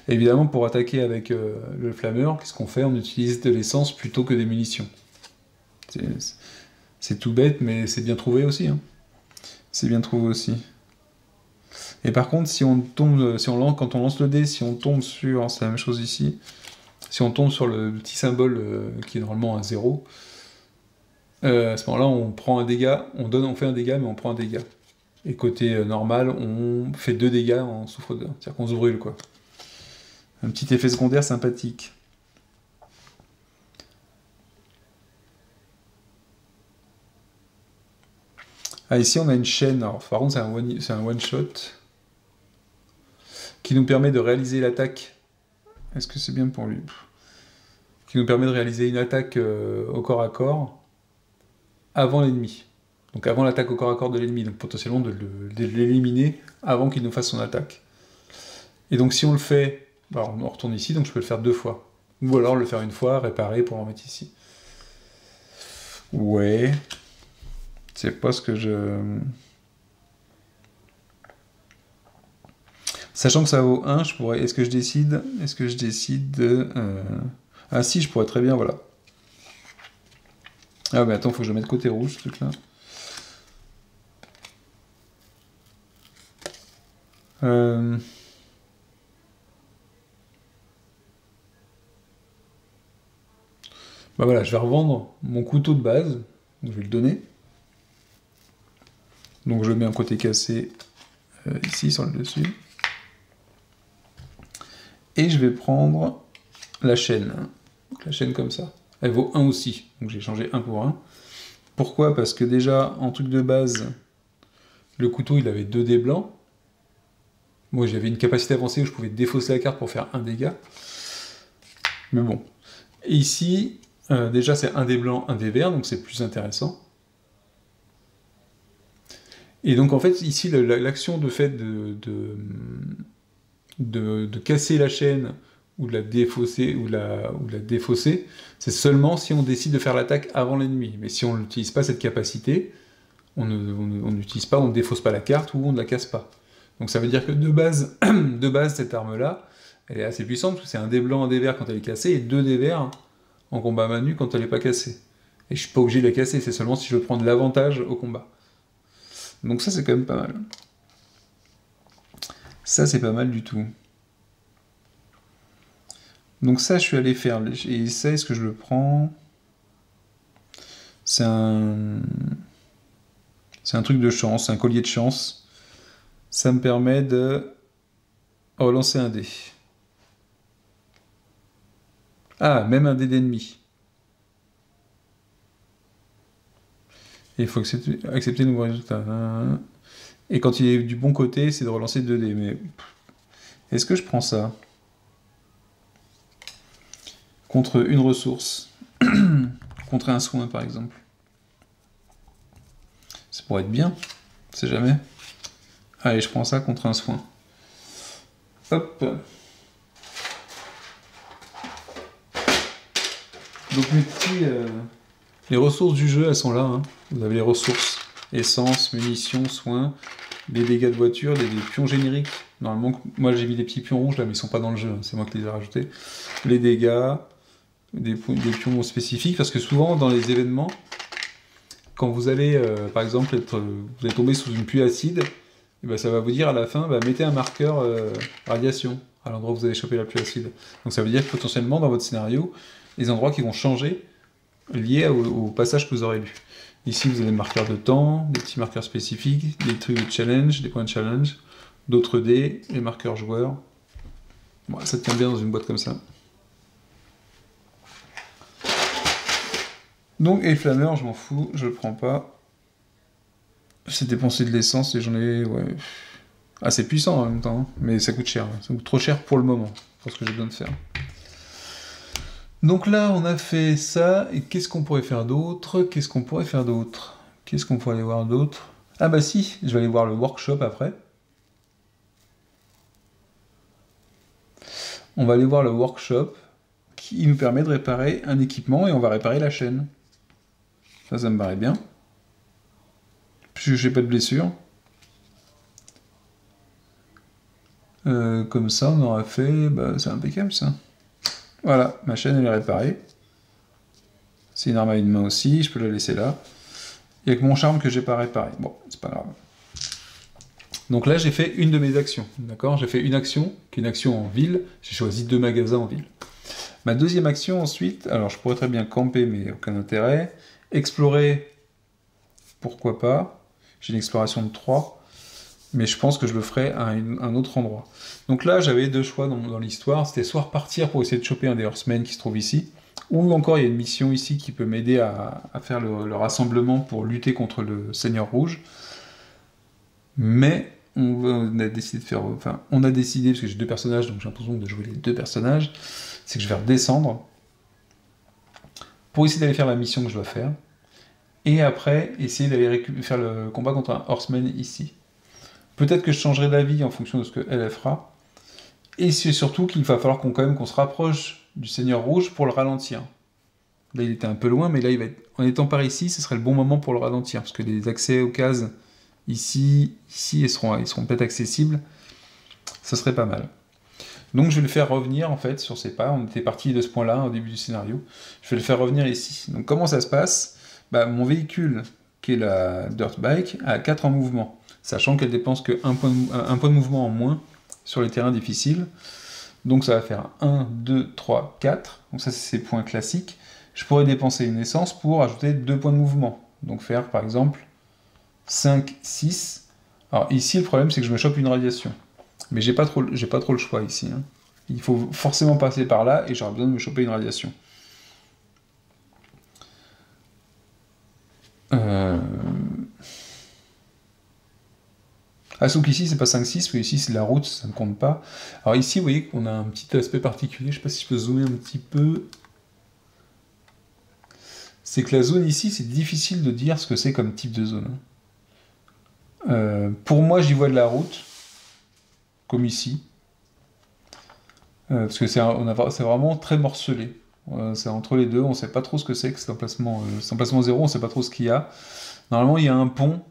Et évidemment, pour attaquer avec le flammeur, qu'est-ce qu'on fait? On utilise de l'essence plutôt que des munitions. C'est tout bête, mais c'est bien trouvé aussi. Hein. C'est bien trouvé aussi. Et par contre, quand on lance le dé, si on tombe sur... C'est la même chose ici. Si on tombe sur le petit symbole qui est normalement un 0, à ce moment-là, on prend un dégât, on fait un dégât, mais on prend un dégât. Et côté normal, on fait 2 dégâts en souffre 2. C'est-à-dire qu'on se brûle, quoi. Un petit effet secondaire sympathique. Ah, ici on a une chaîne, alors par contre c'est un one-shot, qui nous permet de réaliser l'attaque. Est-ce que c'est bien pour lui? Qui nous permet de réaliser une attaque au corps à corps avant l'ennemi. Donc avant l'attaque au corps à corps de l'ennemi, donc potentiellement de l'éliminer avant qu'il nous fasse son attaque. Et donc si on le fait, on retourne ici, donc je peux le faire 2 fois. Ou alors le faire une fois, réparer pour en mettre ici. Ouais... C'est pas ce que je... Sachant que ça vaut 1, je pourrais... Est-ce que je décide de... Ah si, je pourrais très bien, voilà. Ah mais attends, faut que je le mette côté rouge, ce truc-là. Bah voilà, je vais revendre mon couteau de base. Je vais le donner. Donc je le mets en côté cassé ici sur le dessus. Et je vais prendre la chaîne. Donc la chaîne comme ça. Elle vaut 1 aussi. Donc j'ai changé 1 pour 1. Pourquoi? Parce que déjà, en truc de base, le couteau, il avait 2 dés blancs. Moi, j'avais une capacité avancée où je pouvais défausser la carte pour faire 1 dégât. Mais bon. Et ici, déjà, c'est 1 dé blanc, 1 dé vert, donc c'est plus intéressant. Et donc, en fait, ici, l'action de fait de casser la chaîne ou de la défausser, c'est seulement si on décide de faire l'attaque avant l'ennemi. Mais si on n'utilise pas cette capacité, on n'utilise pas, on ne défausse pas la carte ou on ne la casse pas. Donc ça veut dire que de base, cette arme-là, elle est assez puissante, parce que c'est 1 dé blanc, 1 dé vert quand elle est cassée, et 2 dés verts en combat à main nue quand elle n'est pas cassée. Et je suis pas obligé de la casser, c'est seulement si je veux prendre l'avantage au combat. Donc ça, c'est quand même pas mal. Ça, c'est pas mal du tout. Donc ça, je suis allé faire... Et ça, est-ce que je le prends? C'est un truc de chance, un collier de chance. Ça me permet de relancer un dé. Ah, même un dé d'ennemi. Et il faut accepter de nouveaux résultats. Et quand il est du bon côté, c'est de relancer 2 dés. Mais est-ce que je prends ça contre une ressource? Contre un soin, par exemple. Ça pourrait être bien. On sait jamais. Allez, je prends ça contre un soin. Hop. Donc mes petits... Les ressources du jeu, elles sont là. Hein. Vous avez les ressources. Essence, munitions, soins, des dégâts de voiture, des pions génériques. Normalement, moi j'ai mis des petits pions rouges là, mais ils sont pas dans le jeu. Hein. C'est moi qui les ai rajoutés. Les dégâts, des pions spécifiques, parce que souvent dans les événements, quand vous allez, par exemple, vous allez tomber sous une pluie acide, et ben, ça va vous dire à la fin, bah, mettez un marqueur radiation à l'endroit où vous avez chopé la pluie acide. Donc ça veut dire que potentiellement dans votre scénario, les endroits qui vont changer liés au passage que vous aurez lu. Ici, vous avez des marqueurs de temps, des petits marqueurs spécifiques, des trucs de challenge, des points de challenge, d'autres dés, les marqueurs joueurs. Bon, ça tient bien dans une boîte comme ça. Donc, et flammeur, je m'en fous, je le prends pas. J'ai dépensé de l'essence et j'en ai... Ouais, assez puissant en même temps, hein, mais ça coûte cher. Ça coûte trop cher pour le moment, pour ce que j'ai besoin de faire. Donc là, on a fait ça, et qu'est-ce qu'on pourrait faire d'autre? Qu'est-ce qu'on pourrait aller voir d'autre? Ah bah si, je vais aller voir le workshop après. On va aller voir le workshop, qui nous permet de réparer un équipement, et on va réparer la chaîne. Ça me paraît bien. Puisque j'ai pas de blessure. Comme ça, on aura fait... Bah, c'est impeccable, ça. Voilà, ma chaîne, elle est réparée. C'est une arme à une main aussi, je peux la laisser là. Il n'y a que mon charme que j'ai pas réparé. Bon, c'est pas grave. Donc là, j'ai fait une de mes actions, d'accord? J'ai fait une action, qui est une action en ville. J'ai choisi 2 magasins en ville. Ma deuxième action, ensuite... Alors, je pourrais très bien camper, mais aucun intérêt. Explorer, pourquoi pas. J'ai une exploration de 3. Mais je pense que je le ferai à un autre endroit. Donc là, j'avais 2 choix dans l'histoire. C'était soit repartir pour essayer de choper un des Horsemen qui se trouve ici, ou encore il y a une mission ici qui peut m'aider à faire le rassemblement pour lutter contre le Seigneur Rouge. Mais on a décidé de faire... Enfin, on a décidé, parce que j'ai 2 personnages, donc j'ai l'impression de jouer les 2 personnages, c'est que je vais redescendre pour essayer d'aller faire la mission que je dois faire, et après, essayer d'aller faire le combat contre un Horseman ici. Peut-être que je changerai d'avis en fonction de ce qu'elle fera. Et c'est surtout qu'il va falloir qu'on se rapproche du Seigneur Rouge pour le ralentir. Là, il était un peu loin, mais là, en étant par ici, ce serait le bon moment pour le ralentir, parce que les accès aux cases ici, ils seront peut-être accessibles. Ça serait pas mal. Donc, je vais le faire revenir, en fait, sur ses pas. On était parti de ce point-là, au début du scénario. Je vais le faire revenir ici. Donc, comment ça se passe? Bah, mon véhicule, qui est la Dirt Bike, a 4 en mouvement, sachant qu'elle dépense que un point de mouvement en moins sur les terrains difficiles. Donc ça va faire 1, 2, 3, 4. Donc ça, c'est ses points classiques. Je pourrais dépenser une essence pour ajouter 2 points de mouvement. Donc faire, par exemple, 5, 6, Alors ici, le problème, c'est que je me chope une radiation. Mais j'ai pas trop le choix ici. Hein. Il faut forcément passer par là, et j'aurai besoin de me choper une radiation. Ah, sauf qu'ici, c'est pas 5-6, parce que ici, c'est la route, ça ne compte pas. Alors ici, vous voyez qu'on a un petit aspect particulier, je sais pas si je peux zoomer un petit peu. C'est que la zone ici, c'est difficile de dire ce que c'est comme type de zone. Pour moi, j'y vois de la route, comme ici. Parce que c'est vraiment très morcelé. C'est entre les deux, on sait pas trop ce que c'est que cet emplacement 0, on sait pas trop ce qu'il y a. Normalement, il y a un pont.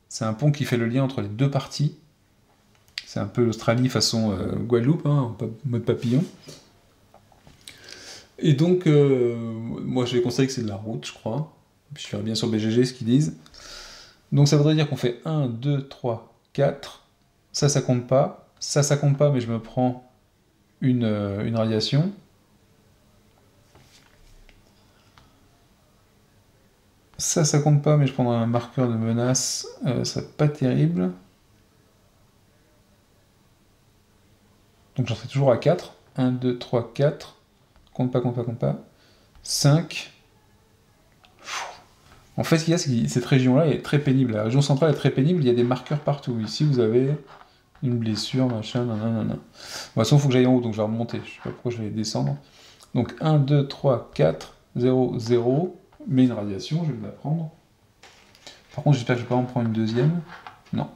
C'est un pont qui fait le lien entre les deux parties. C'est un peu l'Australie façon Guadeloupe, hein, en mode papillon. Et donc, moi je vais considérer que c'est de la route, je crois. Puis je verrai bien sur BGG ce qu'ils disent. Donc ça voudrait dire qu'on fait 1, 2, 3, 4. Ça compte pas. Ça compte pas, mais je me prends une radiation. Ça compte pas, mais je prendrai un marqueur de menace. Ça va pas terrible. Donc j'en fais toujours à 4. 1, 2, 3, 4. Compte pas, compte pas, compte pas. 5. En fait, ce qu'il y a, c'est que cette région-là est très pénible. La région centrale est très pénible, il y a des marqueurs partout. Ici, vous avez une blessure, machin, nanana. De toute façon, il faut que j'aille en haut, donc je vais remonter. Je sais pas pourquoi je vais descendre. Donc 1, 2, 3, 4, 0, 0. Mais une radiation, je vais me la prendre. Par contre, j'espère que je vais pas en prendre une deuxième. Non.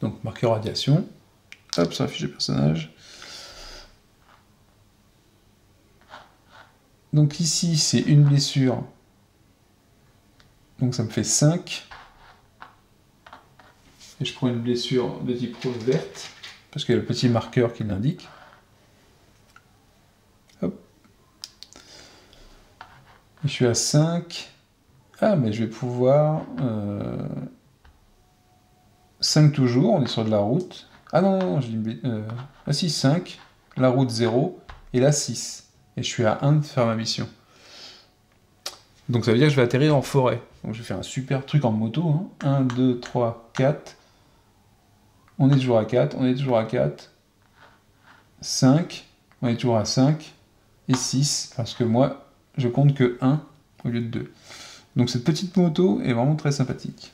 Donc, marqueur radiation. Hop, ça affiche le personnage. Donc ici, c'est une blessure. Donc ça me fait 5. Et je prends une blessure de type rose verte, parce qu'il y a le petit marqueur qui l'indique. Hop. Et je suis à 5. Ah, mais je vais pouvoir... 5 toujours, on est sur de la route. Ah non, je dis... Ah si, 5. La route 0. Et là 6. Et je suis à 1 de faire ma mission. Donc ça veut dire que je vais atterrir en forêt. Donc je vais faire un super truc en moto. Hein. 1, 2, 3, 4. On est toujours à 4. On est toujours à 4. 5. On est toujours à 5. Et 6. Parce que moi, je compte que 1 au lieu de 2. Donc cette petite moto est vraiment très sympathique.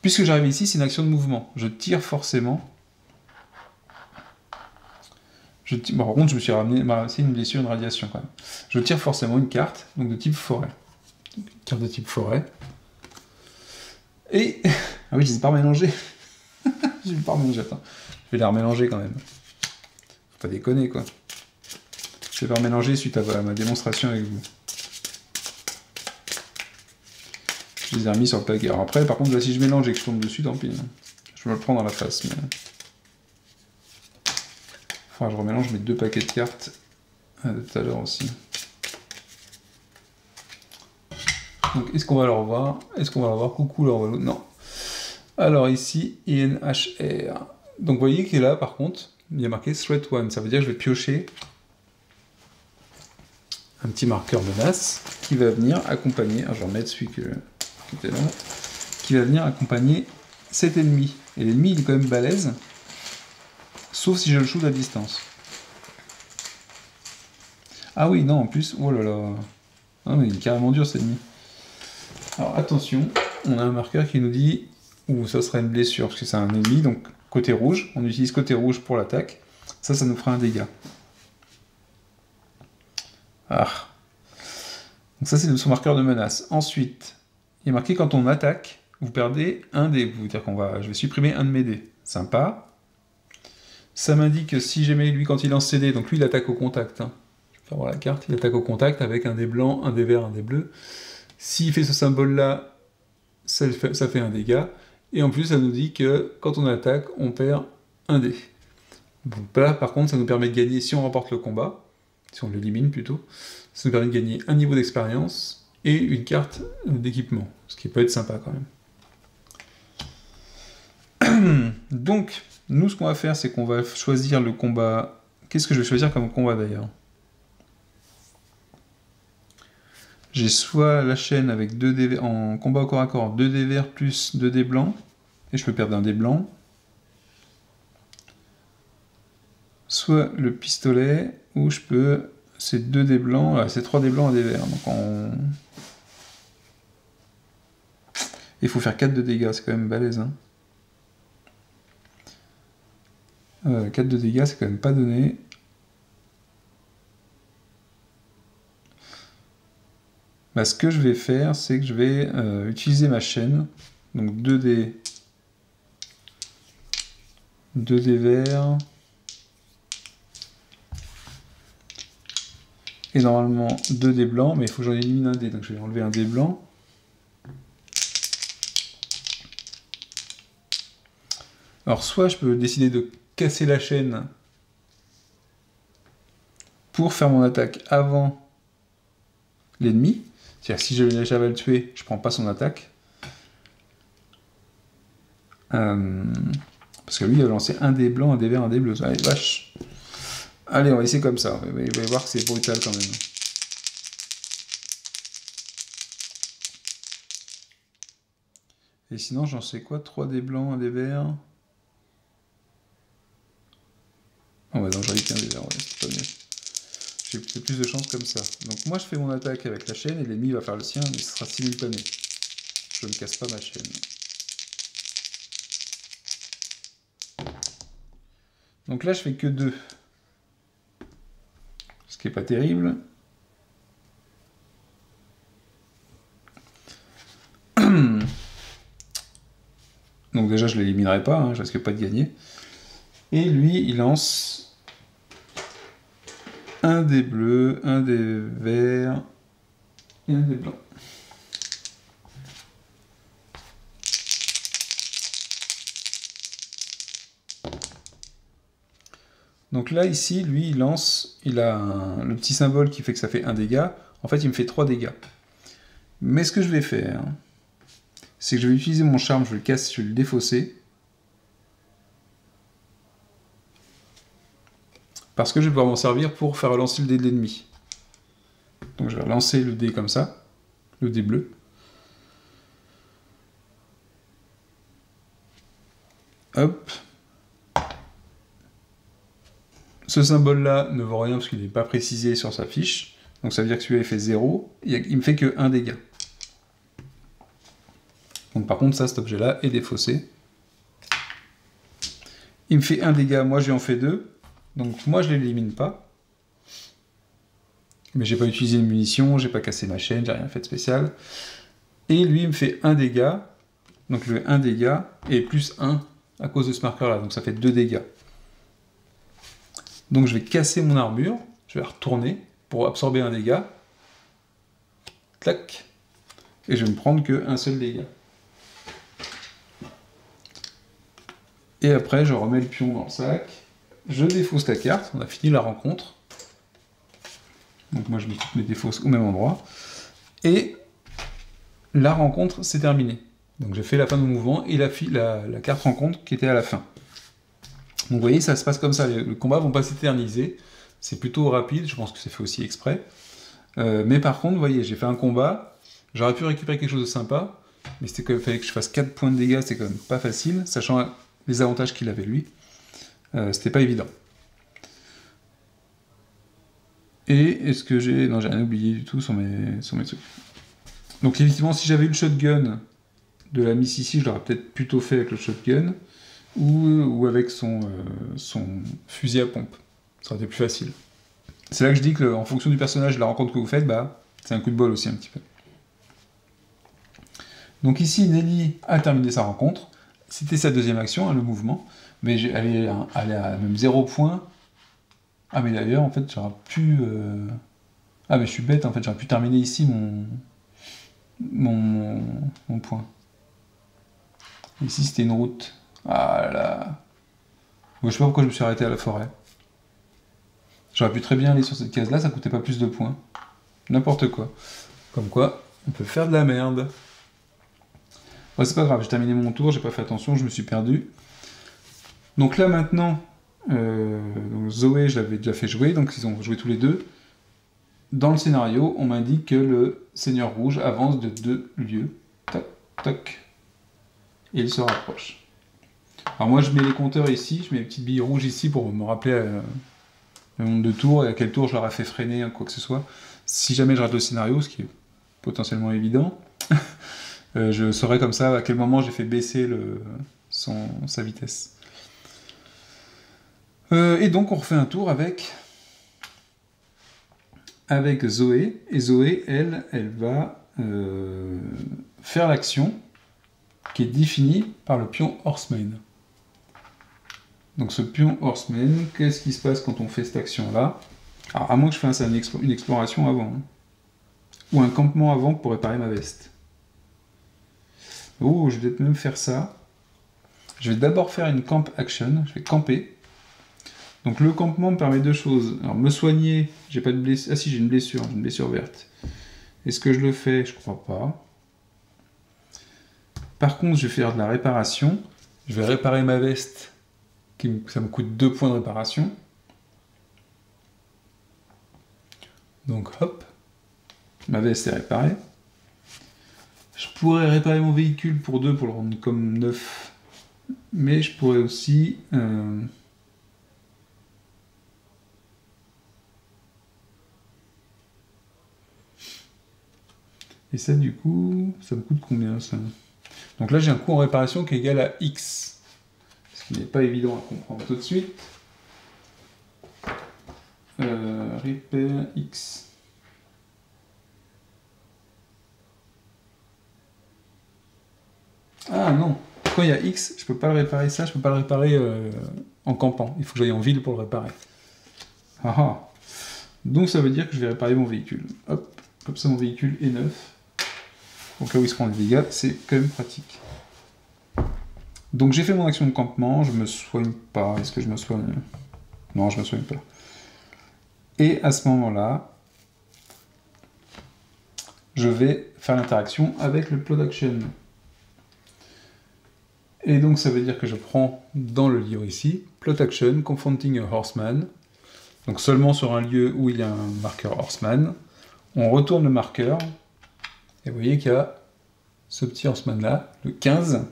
Puisque j'arrive ici, c'est une action de mouvement. Je tire forcément. Bon, par contre, je me suis ramené... c'est une blessure, une radiation quand même. Je tire forcément une carte, donc de type forêt. Une carte de type forêt. Et... Ah oui, je les ai pas remélangés. Je vais pas remélanger, attends. Je vais les remélanger quand même. Faut pas déconner, quoi. Je vais pas remélanger suite à ma démonstration avec vous. Je les ai remis sur le paquet. Alors après, par contre, là, si je mélange et que je tombe dessus, tant pis. Hein. Je me le prends dans la face, mais... Enfin, je remélange mes 2 paquets de cartes de tout à l'heure aussi. Donc, est-ce qu'on va le revoir? Est-ce qu'on va le revoir? Coucou, le revoir. Non. Alors ici, INHR. Donc vous voyez qu'il est là, par contre, il y a marqué Threat 1. Ça veut dire que je vais piocher un petit marqueur menace qui va venir accompagner... Alors je vais remettre celui qui était là. Qui va venir accompagner cet ennemi. Et l'ennemi, il est quand même balèze. Sauf si je le shoot à distance. Ah oui, non, en plus... Oh là là. Ah, mais il est carrément dur, cet ennemi. Alors attention, on a un marqueur qui nous dit... Ou ça sera une blessure, parce que c'est un ennemi, donc côté rouge. On utilise côté rouge pour l'attaque. Ça nous fera un dégât. Ah. Donc ça, c'est son marqueur de menace. Ensuite, il est marqué quand on attaque, vous perdez un dé. Vous dire je vais supprimer un de mes dés. Sympa. Ça m'indique que si j'aimais lui quand il lance ses dés, donc lui il attaque au contact. Hein. Je vais faire voir la carte, il attaque au contact avec un dé blanc, un dé vert, un dé bleu. S'il fait ce symbole-là, ça fait un dégât. Et en plus, ça nous dit que quand on attaque, on perd un dé. Donc là, par contre, ça nous permet de gagner, si on remporte le combat, si on l'élimine plutôt, ça nous permet de gagner un niveau d'expérience et une carte d'équipement, ce qui peut être sympa quand même. Donc, nous, ce qu'on va faire, c'est qu'on va choisir le combat... Qu'est-ce que je vais choisir comme combat, d'ailleurs? J'ai soit la chaîne avec 2 dés en combat au corps à corps, 2 dés verts plus 2 dés blancs, et je peux perdre un dé blanc. Soit le pistolet, où je peux... C'est 2 dés blancs, c'est 3 dés blancs, 1 dé vert. Donc il faut faire 4 de dégâts, c'est quand même balèze. Hein. 4 de dégâts, c'est quand même pas donné. Bah, ce que je vais faire, c'est que je vais utiliser ma chaîne. Donc 2 dés verts. Et normalement 2 dés blancs, mais il faut que j'en élimine un dé. Donc je vais enlever un dé blanc. Alors soit je peux décider de casser la chaîne pour faire mon attaque avant l'ennemi. C'est-à-dire que si j'avais à le tuer, je prends pas son attaque. Parce que lui, il a lancé un dé blanc, un dé vert, un dé bleu. Allez, vache. Allez, on va essayer comme ça. Vous allez voir que c'est brutal quand même. Et sinon, j'en sais quoi? 3 dés blancs, un dé vert. Oh bah non, j'aurais dit qu'un dé vert, ouais, c'est pas mieux. J'ai plus de chance comme ça. Donc moi, je fais mon attaque avec la chaîne et l'ennemi va faire le sien, mais ce sera simultané. Je ne casse pas ma chaîne. Donc là, je fais que 2. Ce qui est pas terrible. Donc déjà, je ne l'éliminerai pas, hein, je risque pas de gagner. Et lui, il lance un dé bleu, un dé vert et un dé blanc. Donc là, ici, lui, il lance, il a le petit symbole qui fait que ça fait 1 dégât. En fait, il me fait 3 dégâts. Mais ce que je vais faire, c'est que je vais utiliser mon charme, je vais le casser, je vais le défausser. Parce que je vais pouvoir m'en servir pour faire relancer le dé de l'ennemi. Donc je vais relancer le dé comme ça, le dé bleu. Hop. Ce symbole-là ne vaut rien parce qu'il n'est pas précisé sur sa fiche. Donc ça veut dire que celui-là il fait 0. Il me fait que 1 dégât. Donc par contre, ça, cet objet-là est défaussé. Il me fait 1 dégât, moi je lui en fais 2. Donc moi je ne l'élimine pas. Mais j'ai pas utilisé de munitions, j'ai pas cassé ma chaîne, j'ai rien fait de spécial. Et lui il me fait 1 dégât. Donc le 1 dégât et plus 1 à cause de ce marqueur-là. Donc ça fait 2 dégâts. Donc je vais casser mon armure, je vais retourner pour absorber un dégât. Clac. Et je vais me prendre qu'un seul dégât. Et après, je remets le pion dans le sac. Je défausse la carte. On a fini la rencontre. Donc moi, je mets toutes mes défausses au même endroit. Et la rencontre, c'est terminé. Donc j'ai fait la fin de mon mouvement et la carte rencontre qui était à la fin. Donc vous voyez, ça se passe comme ça. Les combats ne vont pas s'éterniser. C'est plutôt rapide. Je pense que c'est fait aussi exprès. Mais par contre, vous voyez, j'ai fait un combat. J'aurais pu récupérer quelque chose de sympa. Mais c'était quand même, fallait que je fasse 4 points de dégâts. C'était quand même pas facile. Sachant les avantages qu'il avait lui. C'était pas évident. Et est-ce que j'ai... Non, j'ai rien oublié du tout sur mes trucs. Donc effectivement, si j'avais eu le shotgun de la Miss ici, je l'aurais peut-être plutôt fait avec le shotgun. Ou avec son fusil à pompe. Ça aurait été plus facile. C'est là que je dis qu'en fonction du personnage, de la rencontre que vous faites, bah, c'est un coup de bol aussi un petit peu. Donc ici, Nelly a terminé sa rencontre. C'était sa deuxième action, hein, le mouvement. Mais elle est à même 0 point. Ah mais d'ailleurs, en fait, j'aurais pu... Ah mais je suis bête, en fait, j'aurais pu terminer ici mon point. Ici, c'était une route. Ah là. Bon, je sais pas pourquoi je me suis arrêté à la forêt. J'aurais pu très bien aller sur cette case-là, ça coûtait pas plus de points. N'importe quoi. Comme quoi, on peut faire de la merde. Bon, c'est pas grave, j'ai terminé mon tour, j'ai pas fait attention, je me suis perdu. Donc là maintenant, donc Zoé, je l'avais déjà fait jouer, donc ils ont joué tous les deux. dans le scénario, on m'indique que le Seigneur Rouge avance de 2 lieux. Toc, toc. Et il se rapproche. Alors moi, je mets les compteurs ici, je mets les petites billes rouges ici pour me rappeler le nombre de tours et à quel tour je leur ai fait freiner, quoi que ce soit. Si jamais je rate le scénario, ce qui est potentiellement évident, je saurai comme ça à quel moment j'ai fait baisser sa vitesse. Et donc on refait un tour avec Zoé, et Zoé, elle va faire l'action qui est définie par le pion Horseman. Donc ce pion Horseman, qu'est-ce qui se passe quand on fait cette action-là? Alors à moins que je fasse une exploration avant, hein. Ou un campement avant pour réparer ma veste. Oh, je vais peut-être même faire ça. Je vais d'abord faire une camp action, je vais camper. Donc le campement me permet deux choses. Alors me soigner, j'ai pas de blessure. Ah si, j'ai une blessure verte. Est-ce que je le fais? Je crois pas. Par contre, je vais faire de la réparation. Je vais réparer ma veste. Ça me coûte 2 points de réparation. Donc hop. Ma veste est réparée. Je pourrais réparer mon véhicule pour 2 pour le rendre comme neuf. Mais je pourrais aussi... Et ça, du coup, ça me coûte combien, ça? Donc là, j'ai un coût en réparation qui est égal à X. Ce qui n'est pas évident à comprendre tout de suite. Repair X. Ah non, quand il y a X, je peux pas le réparer ça, je peux pas le réparer en campant. Il faut que j'aille en ville pour le réparer. Ah ah. Donc ça veut dire que je vais réparer mon véhicule. Hop, comme ça mon véhicule est neuf. Au cas où il se prend des dégâts, c'est quand même pratique. Donc j'ai fait mon action de campement, je me soigne pas. Est-ce que je me soigne? Non, je me soigne pas. Et à ce moment-là, je vais faire l'interaction avec le plot action. Et donc ça veut dire que je prends dans le livre ici, plot action, confronting a horseman. Donc seulement sur un lieu où il y a un marqueur horseman. On retourne le marqueur, et vous voyez qu'il y a ce petit horseman là, le 15.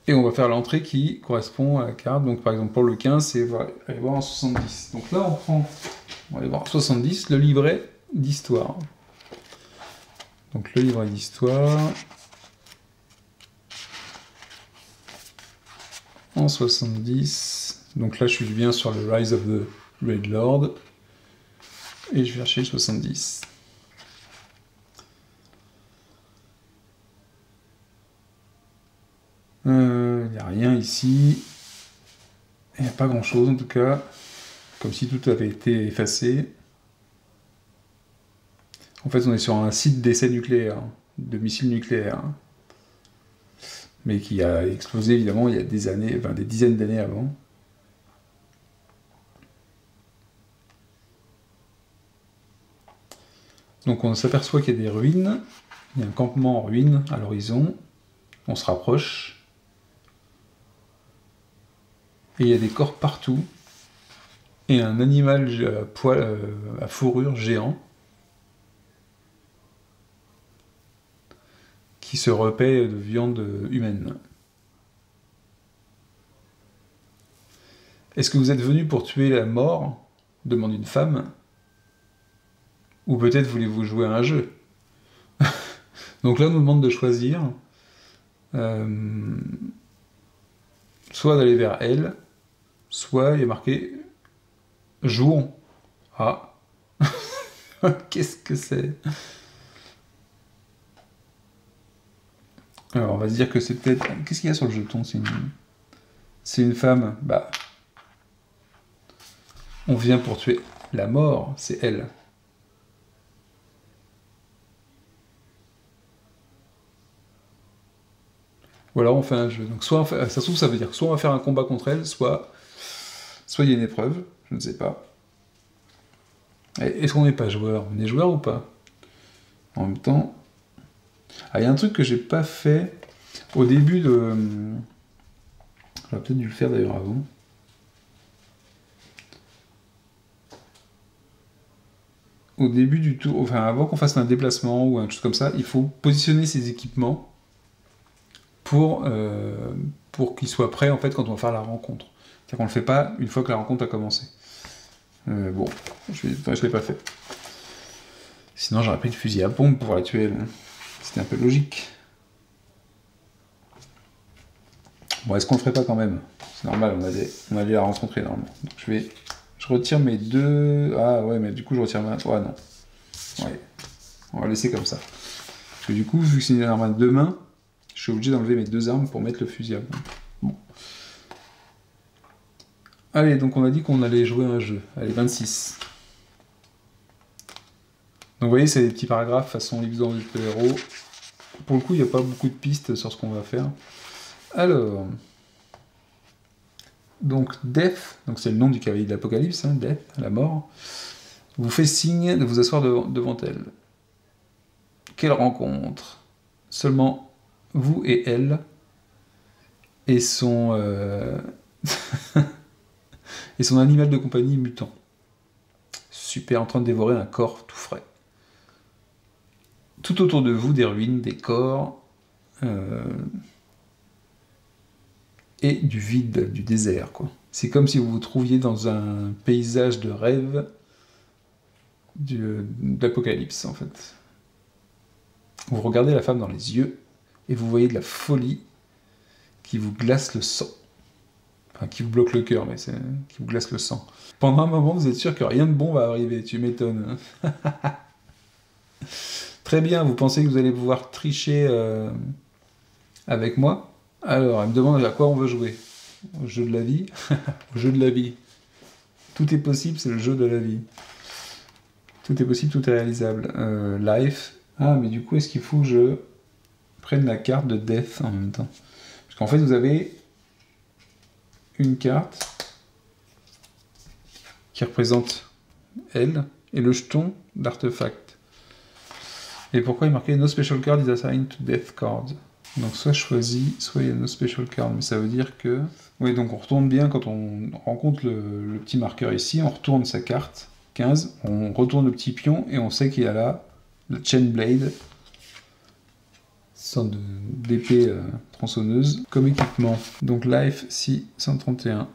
Et on va faire l'entrée qui correspond à la carte. Donc par exemple pour le 15, c'est on va aller voir en 70. Donc là on va aller voir en 70, le livret d'histoire. Donc le livret d'histoire en 70. Donc là je suis bien sur le Rise of the Red Lord. Et je vais chercher 70. Il n'y a rien ici. Il n'y a pas grand chose en tout cas. Comme si tout avait été effacé. En fait, on est sur un site d'essai nucléaire, de missiles nucléaires. Mais qui a explosé évidemment il y a des années, enfin des dizaines d'années avant. Donc on s'aperçoit qu'il y a des ruines. Il y a un campement en ruine à l'horizon. On se rapproche. Et il y a des corps partout. Et un animal à fourrure géant qui se repaît de viande humaine. Est-ce que vous êtes venu pour tuer la mort? Demande une femme. Ou peut-être voulez-vous jouer à un jeu? Donc là, on nous demande de choisir soit d'aller vers elle, soit il y a marqué jouons. Ah, qu'est-ce que c'est? Alors, on va se dire que c'est peut-être... Qu'est-ce qu'il y a sur le jeton? C'est une femme. Bah, on vient pour tuer la mort, c'est elle. Ou alors on fait un jeu. Donc soit ça se trouve, ça veut dire soit on va faire un combat contre elle, soit il y a une épreuve, je ne sais pas. Est-ce qu'on n'est pas joueur? On est joueur ou pas? En même temps, Ah, il y a un truc que j'ai pas fait au début de... J'aurais peut-être dû le faire d'ailleurs avant. Au début du tour, enfin avant qu'on fasse un déplacement ou un chose comme ça, il faut positionner ses équipements pour qu'ils soient prêts en fait quand on va faire la rencontre. C'est-à-dire qu'on le fait pas une fois que la rencontre a commencé. Bon, je l'ai pas fait. Sinon j'aurais pris le fusil à pompe pour la tuer. C'était un peu logique. Bon, est-ce qu'on le ferait pas quand même? C'est normal, on allait la rencontrer normalement. Donc je retire mes deux... Ah ouais, mais du coup je retire ma... Ouais, non. Ouais. On va laisser comme ça. Parce que du coup, vu que c'est une arme à deux mains, je suis obligé d'enlever mes deux armes pour mettre le fusil à pompe. Bon. Allez, donc on a dit qu'on allait jouer un jeu. Allez, 26. Donc vous voyez, c'est des petits paragraphes façon livre de héros. Pour le coup, il n'y a pas beaucoup de pistes sur ce qu'on va faire. Alors... Donc Death, donc c'est le nom du cavalier de l'Apocalypse, hein, Death, la mort, vous fait signe de vous asseoir devant elle. Quelle rencontre! Seulement vous et elle, et son, et son animal de compagnie mutant. Super, en train de dévorer un corps tout frais. Tout autour de vous, des ruines, des corps, et du vide, du désert, quoi. C'est comme si vous vous trouviez dans un paysage de rêve d'Apocalypse, en fait. Vous regardez la femme dans les yeux, et vous voyez de la folie qui vous glace le sang. Enfin, qui vous bloque le cœur, mais c'est qui vous glace le sang. Pendant un moment, vous êtes sûr que rien de bon va arriver, tu m'étonnes. Très bien, vous pensez que vous allez pouvoir tricher avec moi? Alors, elle me demande à quoi on veut jouer. Au jeu de la vie? Au jeu de la vie. Tout est possible, c'est le jeu de la vie. Tout est possible, tout est réalisable. Life. Ah, mais du coup, est-ce qu'il faut que je prenne la carte de Death en même temps? Parce qu'en fait, vous avez une carte qui représente elle et le jeton d'artefact. Et pourquoi il est marqué No special card is assigned to Death card? Donc soit choisi, soit il y a No special card. Mais ça veut dire que... Oui, donc on retourne bien quand on rencontre le petit marqueur ici, on retourne sa carte, 15, on retourne le petit pion et on sait qu'il y a là le Chain Blade, sorte d'épée tronçonneuse, comme équipement. Donc Life, si, 131.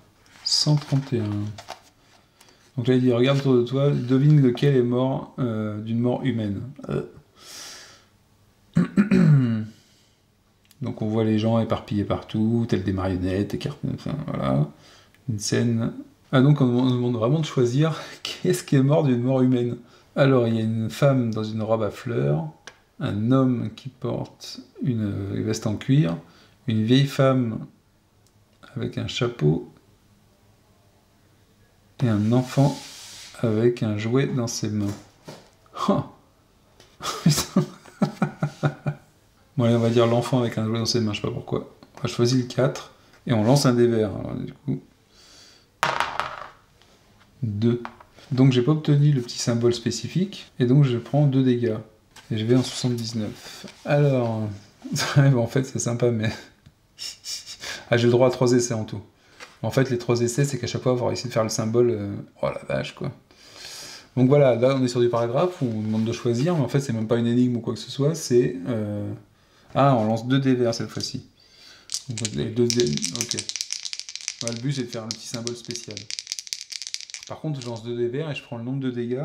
131. Donc là il dit, regarde autour de toi, devine lequel est mort d'une mort humaine. Donc on voit les gens éparpillés partout, tels des marionnettes, enfin voilà. Une scène... Ah donc on nous demande vraiment de choisir qu'est-ce qui est mort d'une mort humaine. Alors il y a une femme dans une robe à fleurs, un homme qui porte une veste en cuir, une vieille femme avec un chapeau, et un enfant avec un jouet dans ses mains. Oh. Bon allez, on va dire l'enfant avec un jouet dans ses mains, je sais pas pourquoi. On va choisir le 4, et on lance un dé vert. Alors du coup... 2. Donc j'ai pas obtenu le petit symbole spécifique, et donc je prends 2 dégâts. Et je vais en 79. Alors... en fait c'est sympa, mais... ah, j'ai le droit à 3 essais en tout. En fait, les 3 essais, c'est qu'à chaque fois, on va essayer de faire le symbole... Oh la vache, quoi. Donc voilà, là, on est sur du paragraphe où on demande de choisir, mais en fait, c'est même pas une énigme ou quoi que ce soit, c'est... Ah, on lance 2 dés verts cette fois-ci. Donc les 2 dés... Ok. Ouais, le but, c'est de faire un petit symbole spécial. Par contre, je lance 2 dés verts et je prends le nombre de dégâts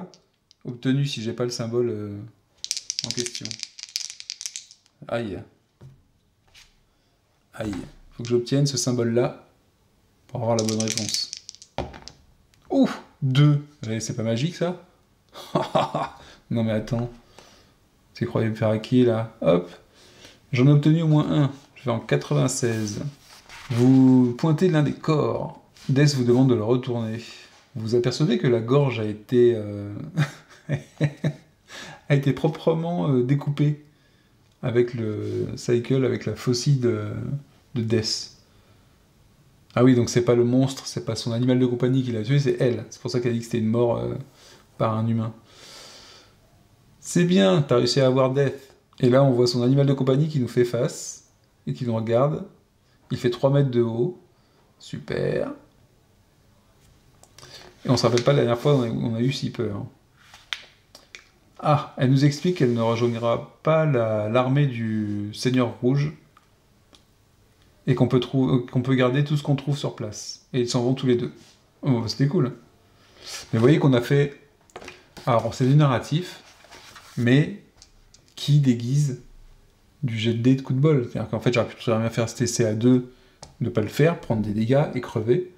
obtenus si j'ai pas le symbole en question. Aïe. Aïe. Faut que j'obtienne ce symbole-là pour avoir la bonne réponse. Ouf, 2. C'est pas magique, ça? Non mais attends. Tu croyais me faire à qui, là? Hop. J'en ai obtenu au moins 1. Je vais en 96. Vous pointez l'un des corps. Death vous demande de le retourner. Vous apercevez que la gorge a été... a été proprement découpée avec le cycle, avec la faucille de Death. Ah oui, donc c'est pas le monstre, c'est pas son animal de compagnie qui l'a tué, c'est elle. C'est pour ça qu'elle a dit que c'était une mort par un humain. C'est bien, t'as réussi à avoir Death. Et là, on voit son animal de compagnie qui nous fait face et qui nous regarde. Il fait 3 mètres de haut. Super. Et on se rappelle pas la dernière fois où on a eu si peur. Ah, elle nous explique qu'elle ne rejoindra pas l'armée du Seigneur Rouge et qu'on peut garder tout ce qu'on trouve sur place. Et ils s'en vont tous les deux. Oh, bah, c'était cool. Mais vous voyez qu'on a fait... Alors, c'est du narratif, mais qui déguise du jet de dés de coup de bol. C'est-à-dire qu'en fait, j'aurais pu très bien faire cet essai à deux, ne pas le faire, prendre des dégâts et crever,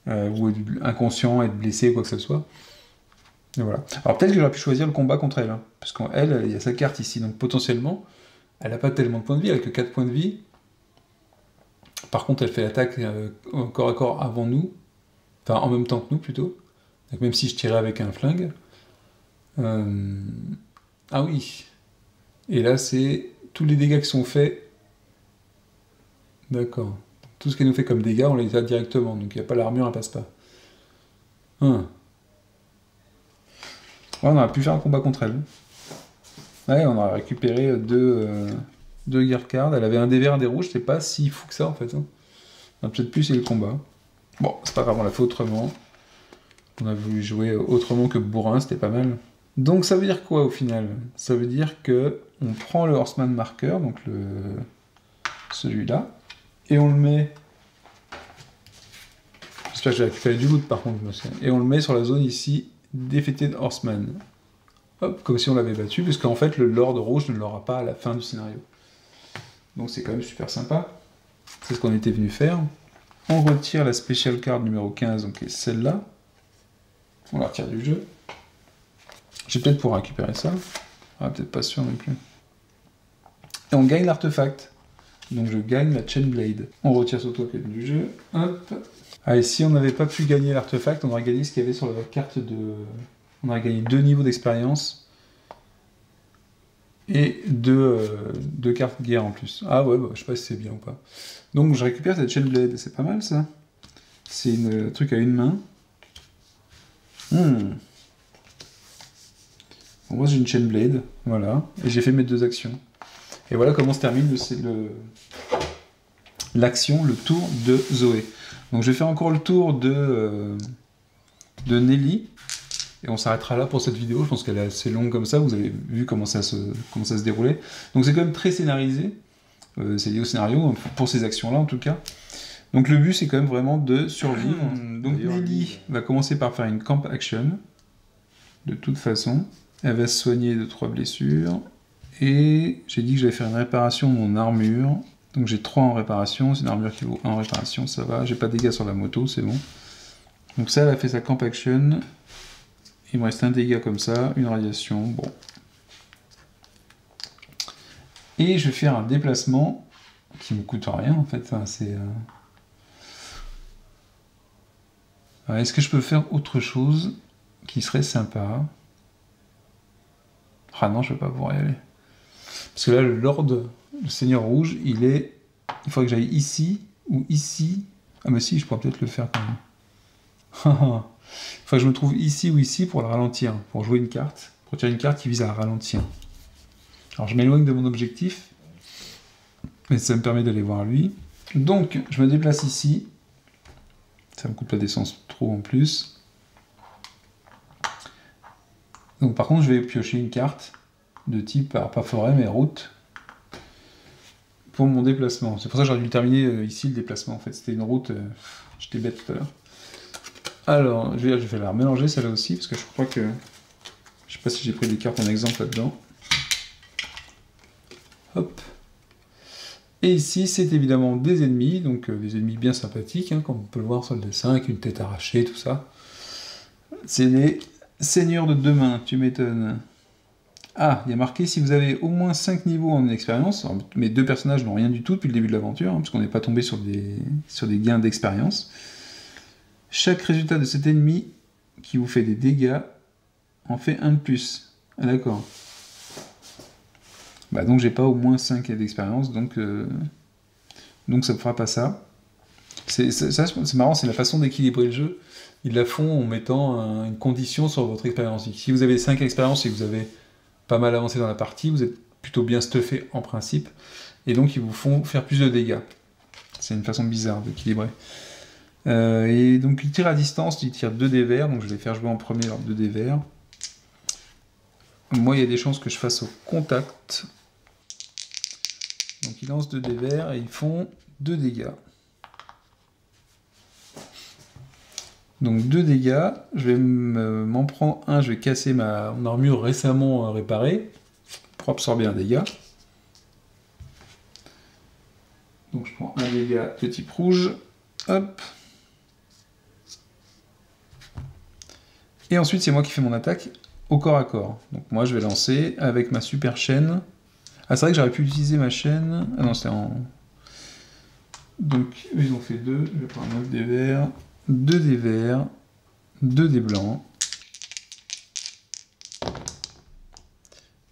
ou être inconscient, être blessé, quoi que ce soit. Et voilà. Alors peut-être que j'aurais pu choisir le combat contre elle, hein, parce qu'elle, il y a sa carte ici, donc potentiellement, elle n'a pas tellement de points de vie, elle n'a que 4 points de vie. Par contre, elle fait l'attaque corps à corps avant nous, enfin en même temps que nous plutôt, donc même si je tirais avec un flingue. Ah oui. Et là, c'est tous les dégâts qui sont faits. D'accord. Tout ce qu'elle nous fait comme dégâts, on les a directement, donc il n'y a pas l'armure, elle passe pas. Ouais, on aurait pu faire un combat contre elle. Ouais, on aurait récupéré deux gear cards. Elle avait un des verts, un des rouges, c'est pas si fou que ça en fait. Hein. On a peut-être plus essayé le combat. Bon, c'est pas grave, on l'a fait autrement. On a voulu jouer autrement que bourrin, c'était pas mal. Donc ça veut dire quoi au final? Ça veut dire que on prend le Horseman Marker, donc celui-là, et on le met... J'espère que j'ai récupéré du loot par contre, et on le met sur la zone ici, Defeated Horseman. Hop, comme si on l'avait battu, puisqu'en fait le Lord Rouge ne l'aura pas à la fin du scénario. Donc c'est quand même super sympa. C'est ce qu'on était venu faire. On retire la Special Card numéro 15, donc qui est celle-là. On la retire du jeu. Je vais peut-être pouvoir récupérer ça. Ah, peut-être pas sûr non plus. Et on gagne l'artefact. Donc je gagne la Chainblade. On retire ce token du jeu. Hop. Ah, et si on n'avait pas pu gagner l'artefact, on aurait gagné ce qu'il y avait sur la carte de... On aurait gagné 2 niveaux d'expérience. Et 2 cartes de guerre en plus. Ah ouais, bah, je sais pas si c'est bien ou pas. Donc je récupère cette Chainblade. C'est pas mal ça. C'est un truc à une main. Bon, moi j'ai une Chainblade. Voilà. Et j'ai fait mes 2 actions. Et voilà comment se termine l'action, le tour de Zoé. Donc je vais faire encore le tour de Nelly, et on s'arrêtera là pour cette vidéo. Je pense qu'elle est assez longue comme ça, vous avez vu comment ça se déroulait. Donc c'est quand même très scénarisé, c'est lié au scénario, pour ces actions-là en tout cas. Donc le but c'est quand même vraiment de survivre. Donc Nelly va commencer par faire une camp action, de toute façon. Elle va se soigner de 3 blessures. Et j'ai dit que j'allais faire une réparation de mon armure. Donc j'ai 3 en réparation, c'est une armure qui vaut 1 en réparation, ça va. J'ai pas de dégâts sur la moto, c'est bon. Donc ça, elle a fait sa camp action. Il me reste un dégât comme ça, une radiation, bon. Et je vais faire un déplacement qui me coûte rien en fait. Enfin, c'est... Est-ce que je peux faire autre chose qui serait sympa? Ah non, je vais pas pouvoir y aller. Parce que là, le Lord, le Seigneur Rouge, il faudrait que j'aille ici, ou ici. Ah mais si, je pourrais peut-être le faire quand même. Il faut que je me trouve ici ou ici pour le ralentir, pour jouer une carte, pour tirer une carte qui vise à ralentir. Alors je m'éloigne de mon objectif, mais ça me permet d'aller voir lui. Donc, je me déplace ici. Ça me coupe la d'essence trop en plus. Donc par contre, je vais piocher une carte de type, alors pas forêt, mais route, pour mon déplacement. C'est pour ça que j'aurais dû terminer ici le déplacement, en fait. C'était une route, j'étais bête tout à l'heure. Alors, je vais la mélanger celle-là aussi, parce que je crois que... Je sais pas si j'ai pris des cartes en exemple là-dedans. Hop. Et ici, c'est évidemment des ennemis, donc des ennemis bien sympathiques, hein, comme on peut le voir sur le dessin, avec une tête arrachée, tout ça. C'est les seigneurs de 2 mains, tu m'étonnes. Ah, il y a marqué si vous avez au moins 5 niveaux en expérience. Alors, mes 2 personnages n'ont rien du tout depuis le début de l'aventure, hein, puisqu'on n'est pas tombé sur des gains d'expérience. Chaque résultat de cet ennemi qui vous fait des dégâts en fait 1 de plus. Ah d'accord. Bah donc j'ai pas au moins 5 d'expérience, donc ça me fera pas ça. C'est marrant, c'est la façon d'équilibrer le jeu. Ils la font en mettant une condition sur votre expérience. Si vous avez 5 expériences et que vous avez pas mal avancé dans la partie, vous êtes plutôt bien stuffés en principe, et donc ils vous font faire plus de dégâts. C'est une façon bizarre d'équilibrer. Et donc il tire à distance, il tire 2 dés verts, donc je vais faire jouer en premier leurs 2 dés verts. Moi il y a des chances que je fasse au contact. Donc ils lancent 2 dés verts et ils font 2 dégâts. Donc 2 dégâts, je vais m'en prendre un, je vais casser mon armure récemment réparée pour absorber un dégât. Donc je prends un dégât de type rouge, hop. Et ensuite c'est moi qui fais mon attaque au corps à corps. Donc moi je vais lancer avec ma super chaîne. Ah c'est vrai que j'aurais pu utiliser ma chaîne. Ah non c'était en... Donc eux ils ont fait 2, je vais prendre un autre dé vert. 2 dés verts, 2 dés blancs.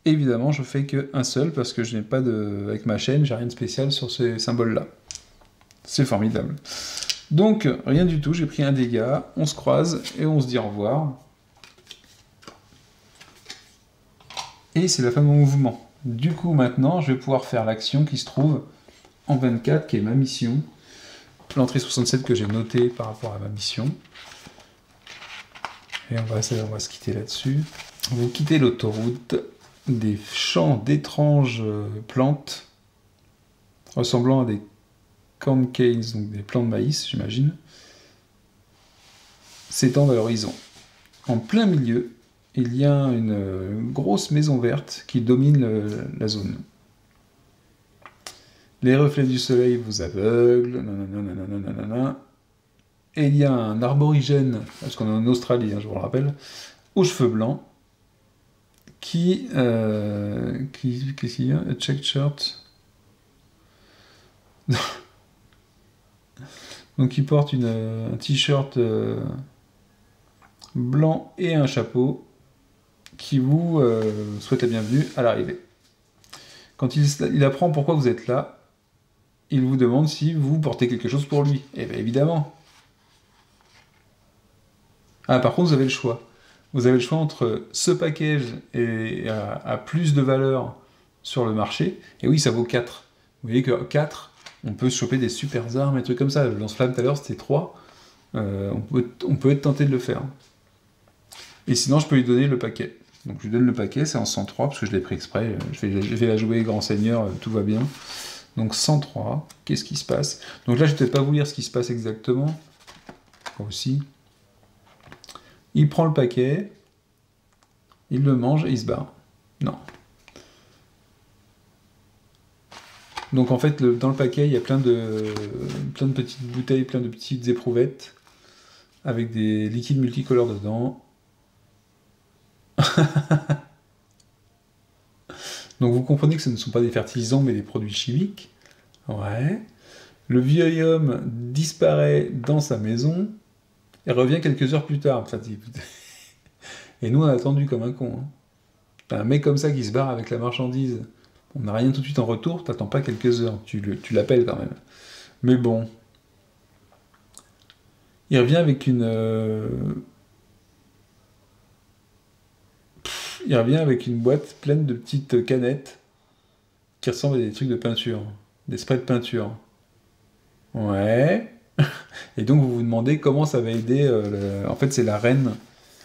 Évidemment, je fais qu'un seul parce que je n'ai pas de... Avec ma chaîne, j'ai rien de spécial sur ces symboles-là. C'est formidable. Donc, rien du tout, j'ai pris un dégât, on se croise et on se dit au revoir. Et c'est la fin de mon mouvement. Du coup, maintenant, je vais pouvoir faire l'action qui se trouve en 24, qui est ma mission. L'entrée 67 que j'ai notée par rapport à ma mission. Et on va se quitter là-dessus. Vous quittez l'autoroute des champs d'étranges plantes ressemblant à des corn canes, donc des plants de maïs, j'imagine, s'étendent à l'horizon. En plein milieu, il y a une grosse maison verte qui domine la zone. Les reflets du soleil vous aveuglent, nanana. Et il y a un arborigène, parce qu'on est en Australie, hein, je vous le rappelle, aux cheveux blancs, qu'est-ce qu'il y a? A checked shirt. Donc il porte un t-shirt blanc et un chapeau qui vous souhaite la bienvenue à l'arrivée. Quand il apprend pourquoi vous êtes là, il vous demande si vous portez quelque chose pour lui. Et bien évidemment. Ah, par contre, vous avez le choix. Vous avez le choix entre ce package et à plus de valeur sur le marché. Et oui, ça vaut 4. Vous voyez que 4, on peut se choper des super armes et des trucs comme ça. Le lance-flamme tout à l'heure, c'était 3. On peut être tenté de le faire. Et sinon, je peux lui donner le paquet. Donc je lui donne le paquet, c'est en 103, parce que je l'ai pris exprès. Je vais la jouer grand seigneur, tout va bien. Donc 103, qu'est-ce qui se passe? Donc là, je vais peut-être pas vous lire ce qui se passe exactement. Aussi. Il prend le paquet, il le mange et il se barre. Non. Donc en fait, dans le paquet, il y a plein de petites bouteilles, plein de petites éprouvettes, avec des liquides multicolores dedans. Donc vous comprenez que ce ne sont pas des fertilisants, mais des produits chimiques. Ouais. Le vieil homme disparaît dans sa maison et revient quelques heures plus tard. Et nous, on a attendu comme un con. Hein. T'as un mec comme ça qui se barre avec la marchandise. On n'a rien tout de suite en retour, t'attends pas quelques heures. Tu l'appelles quand même. Mais bon. Il revient avec une... Il revient avec une boîte pleine de petites canettes qui ressemblent à des trucs de peinture. Des sprays de peinture. Ouais. Et donc vous vous demandez comment ça va aider... En fait, c'est la reine...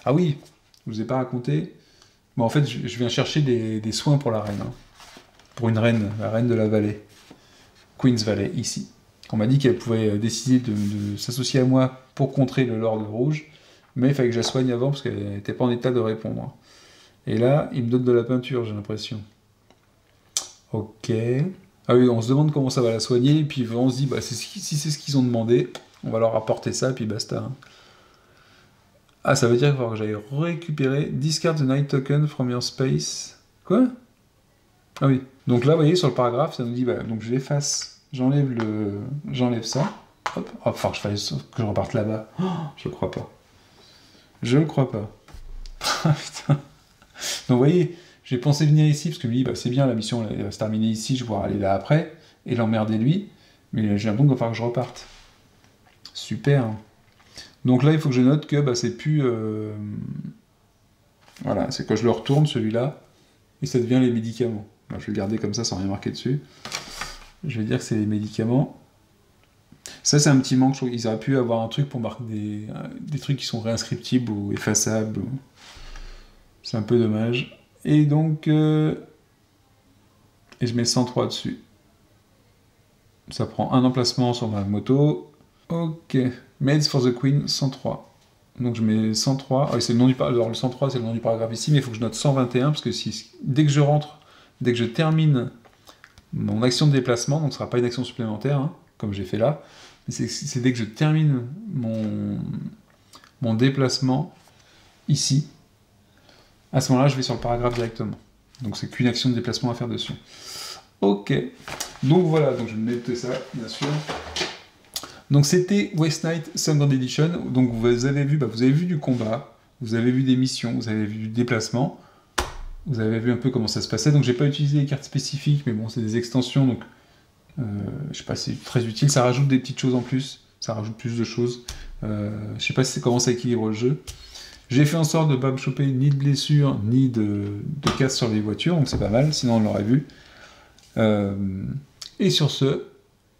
Ah oui, je vous ai pas raconté. Mais en fait, je viens chercher des soins pour la reine. Hein. Pour une reine, la reine de la vallée. Queen's Valley, ici. On m'a dit qu'elle pouvait décider de s'associer à moi pour contrer le Lord Rouge, mais il fallait que je la soigne avant parce qu'elle n'était pas en état de répondre. Et là, il me donne de la peinture, j'ai l'impression. Ok. Ah oui, on se demande comment ça va la soigner, et puis on se dit, bah, si c'est ce qu'ils ont demandé, on va leur apporter ça, et puis basta. Hein. Ah, ça veut dire qu'il va falloir que j'aille récupérer Discard the Night Token from your space. Quoi? Ah oui. Donc là, vous voyez, sur le paragraphe, ça nous dit, bah, donc je l'efface, j'enlève ça. Hop. Oh, enfin, que je reparte là-bas. Oh, je le crois pas. Je le crois pas. Ah, putain. Donc vous voyez, j'ai pensé venir ici, parce que lui, bah, c'est bien, la mission elle va se terminer ici, je vais pouvoir aller là après, et l'emmerder lui, mais j'ai l'impression qu'il va falloir que je reparte. Super. Donc là, il faut que je note que bah, c'est plus... Voilà, c'est que je le retourne, celui-là, et ça devient les médicaments. je vais le garder comme ça sans rien marquer dessus. Je vais dire que c'est les médicaments. Ça, c'est un petit manque. Je trouve qu'ils auraient pu avoir un truc pour marquer des trucs qui sont réinscriptibles ou effaçables. C'est un peu dommage. Et donc... et je mets 103 dessus. Ça prend un emplacement sur ma moto. Ok. Meds for the Queen, 103. Donc je mets 103. Ah, c'est le nom du paragraphe. Alors le 103, c'est le nom du paragraphe ici, mais il faut que je note 121, parce que dès que je rentre, dès que je termine mon action de déplacement, donc ce ne sera pas une action supplémentaire, hein, comme j'ai fait là, mais c'est dès que je termine mon déplacement ici, à ce moment-là, je vais sur le paragraphe directement. Donc c'est qu'une action de déplacement à faire dessus. Ok. Donc voilà, donc je vais noter ça, bien sûr. Donc c'était Waste Night Second Edition. Donc vous avez vu du combat, vous avez vu des missions, vous avez vu du déplacement, vous avez vu un peu comment ça se passait. Donc j'ai pas utilisé les cartes spécifiques, mais bon, c'est des extensions, donc je sais pas, c'est très utile. Ça rajoute des petites choses en plus, ça rajoute plus de choses. Je sais pas si c'est comment ça équilibre le jeu. J'ai fait en sorte de ne pas me choper ni de blessures, ni de casse sur les voitures, donc c'est pas mal, sinon on l'aurait vu. Et sur ce,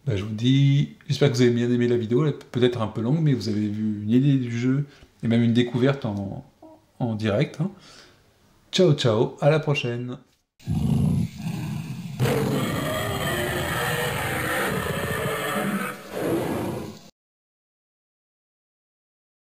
je vous dis, j'espère que vous avez bien aimé la vidéo, elle est peut-être un peu longue, mais vous avez vu une idée du jeu, et même une découverte en direct. Hein. Ciao ciao, à la prochaine.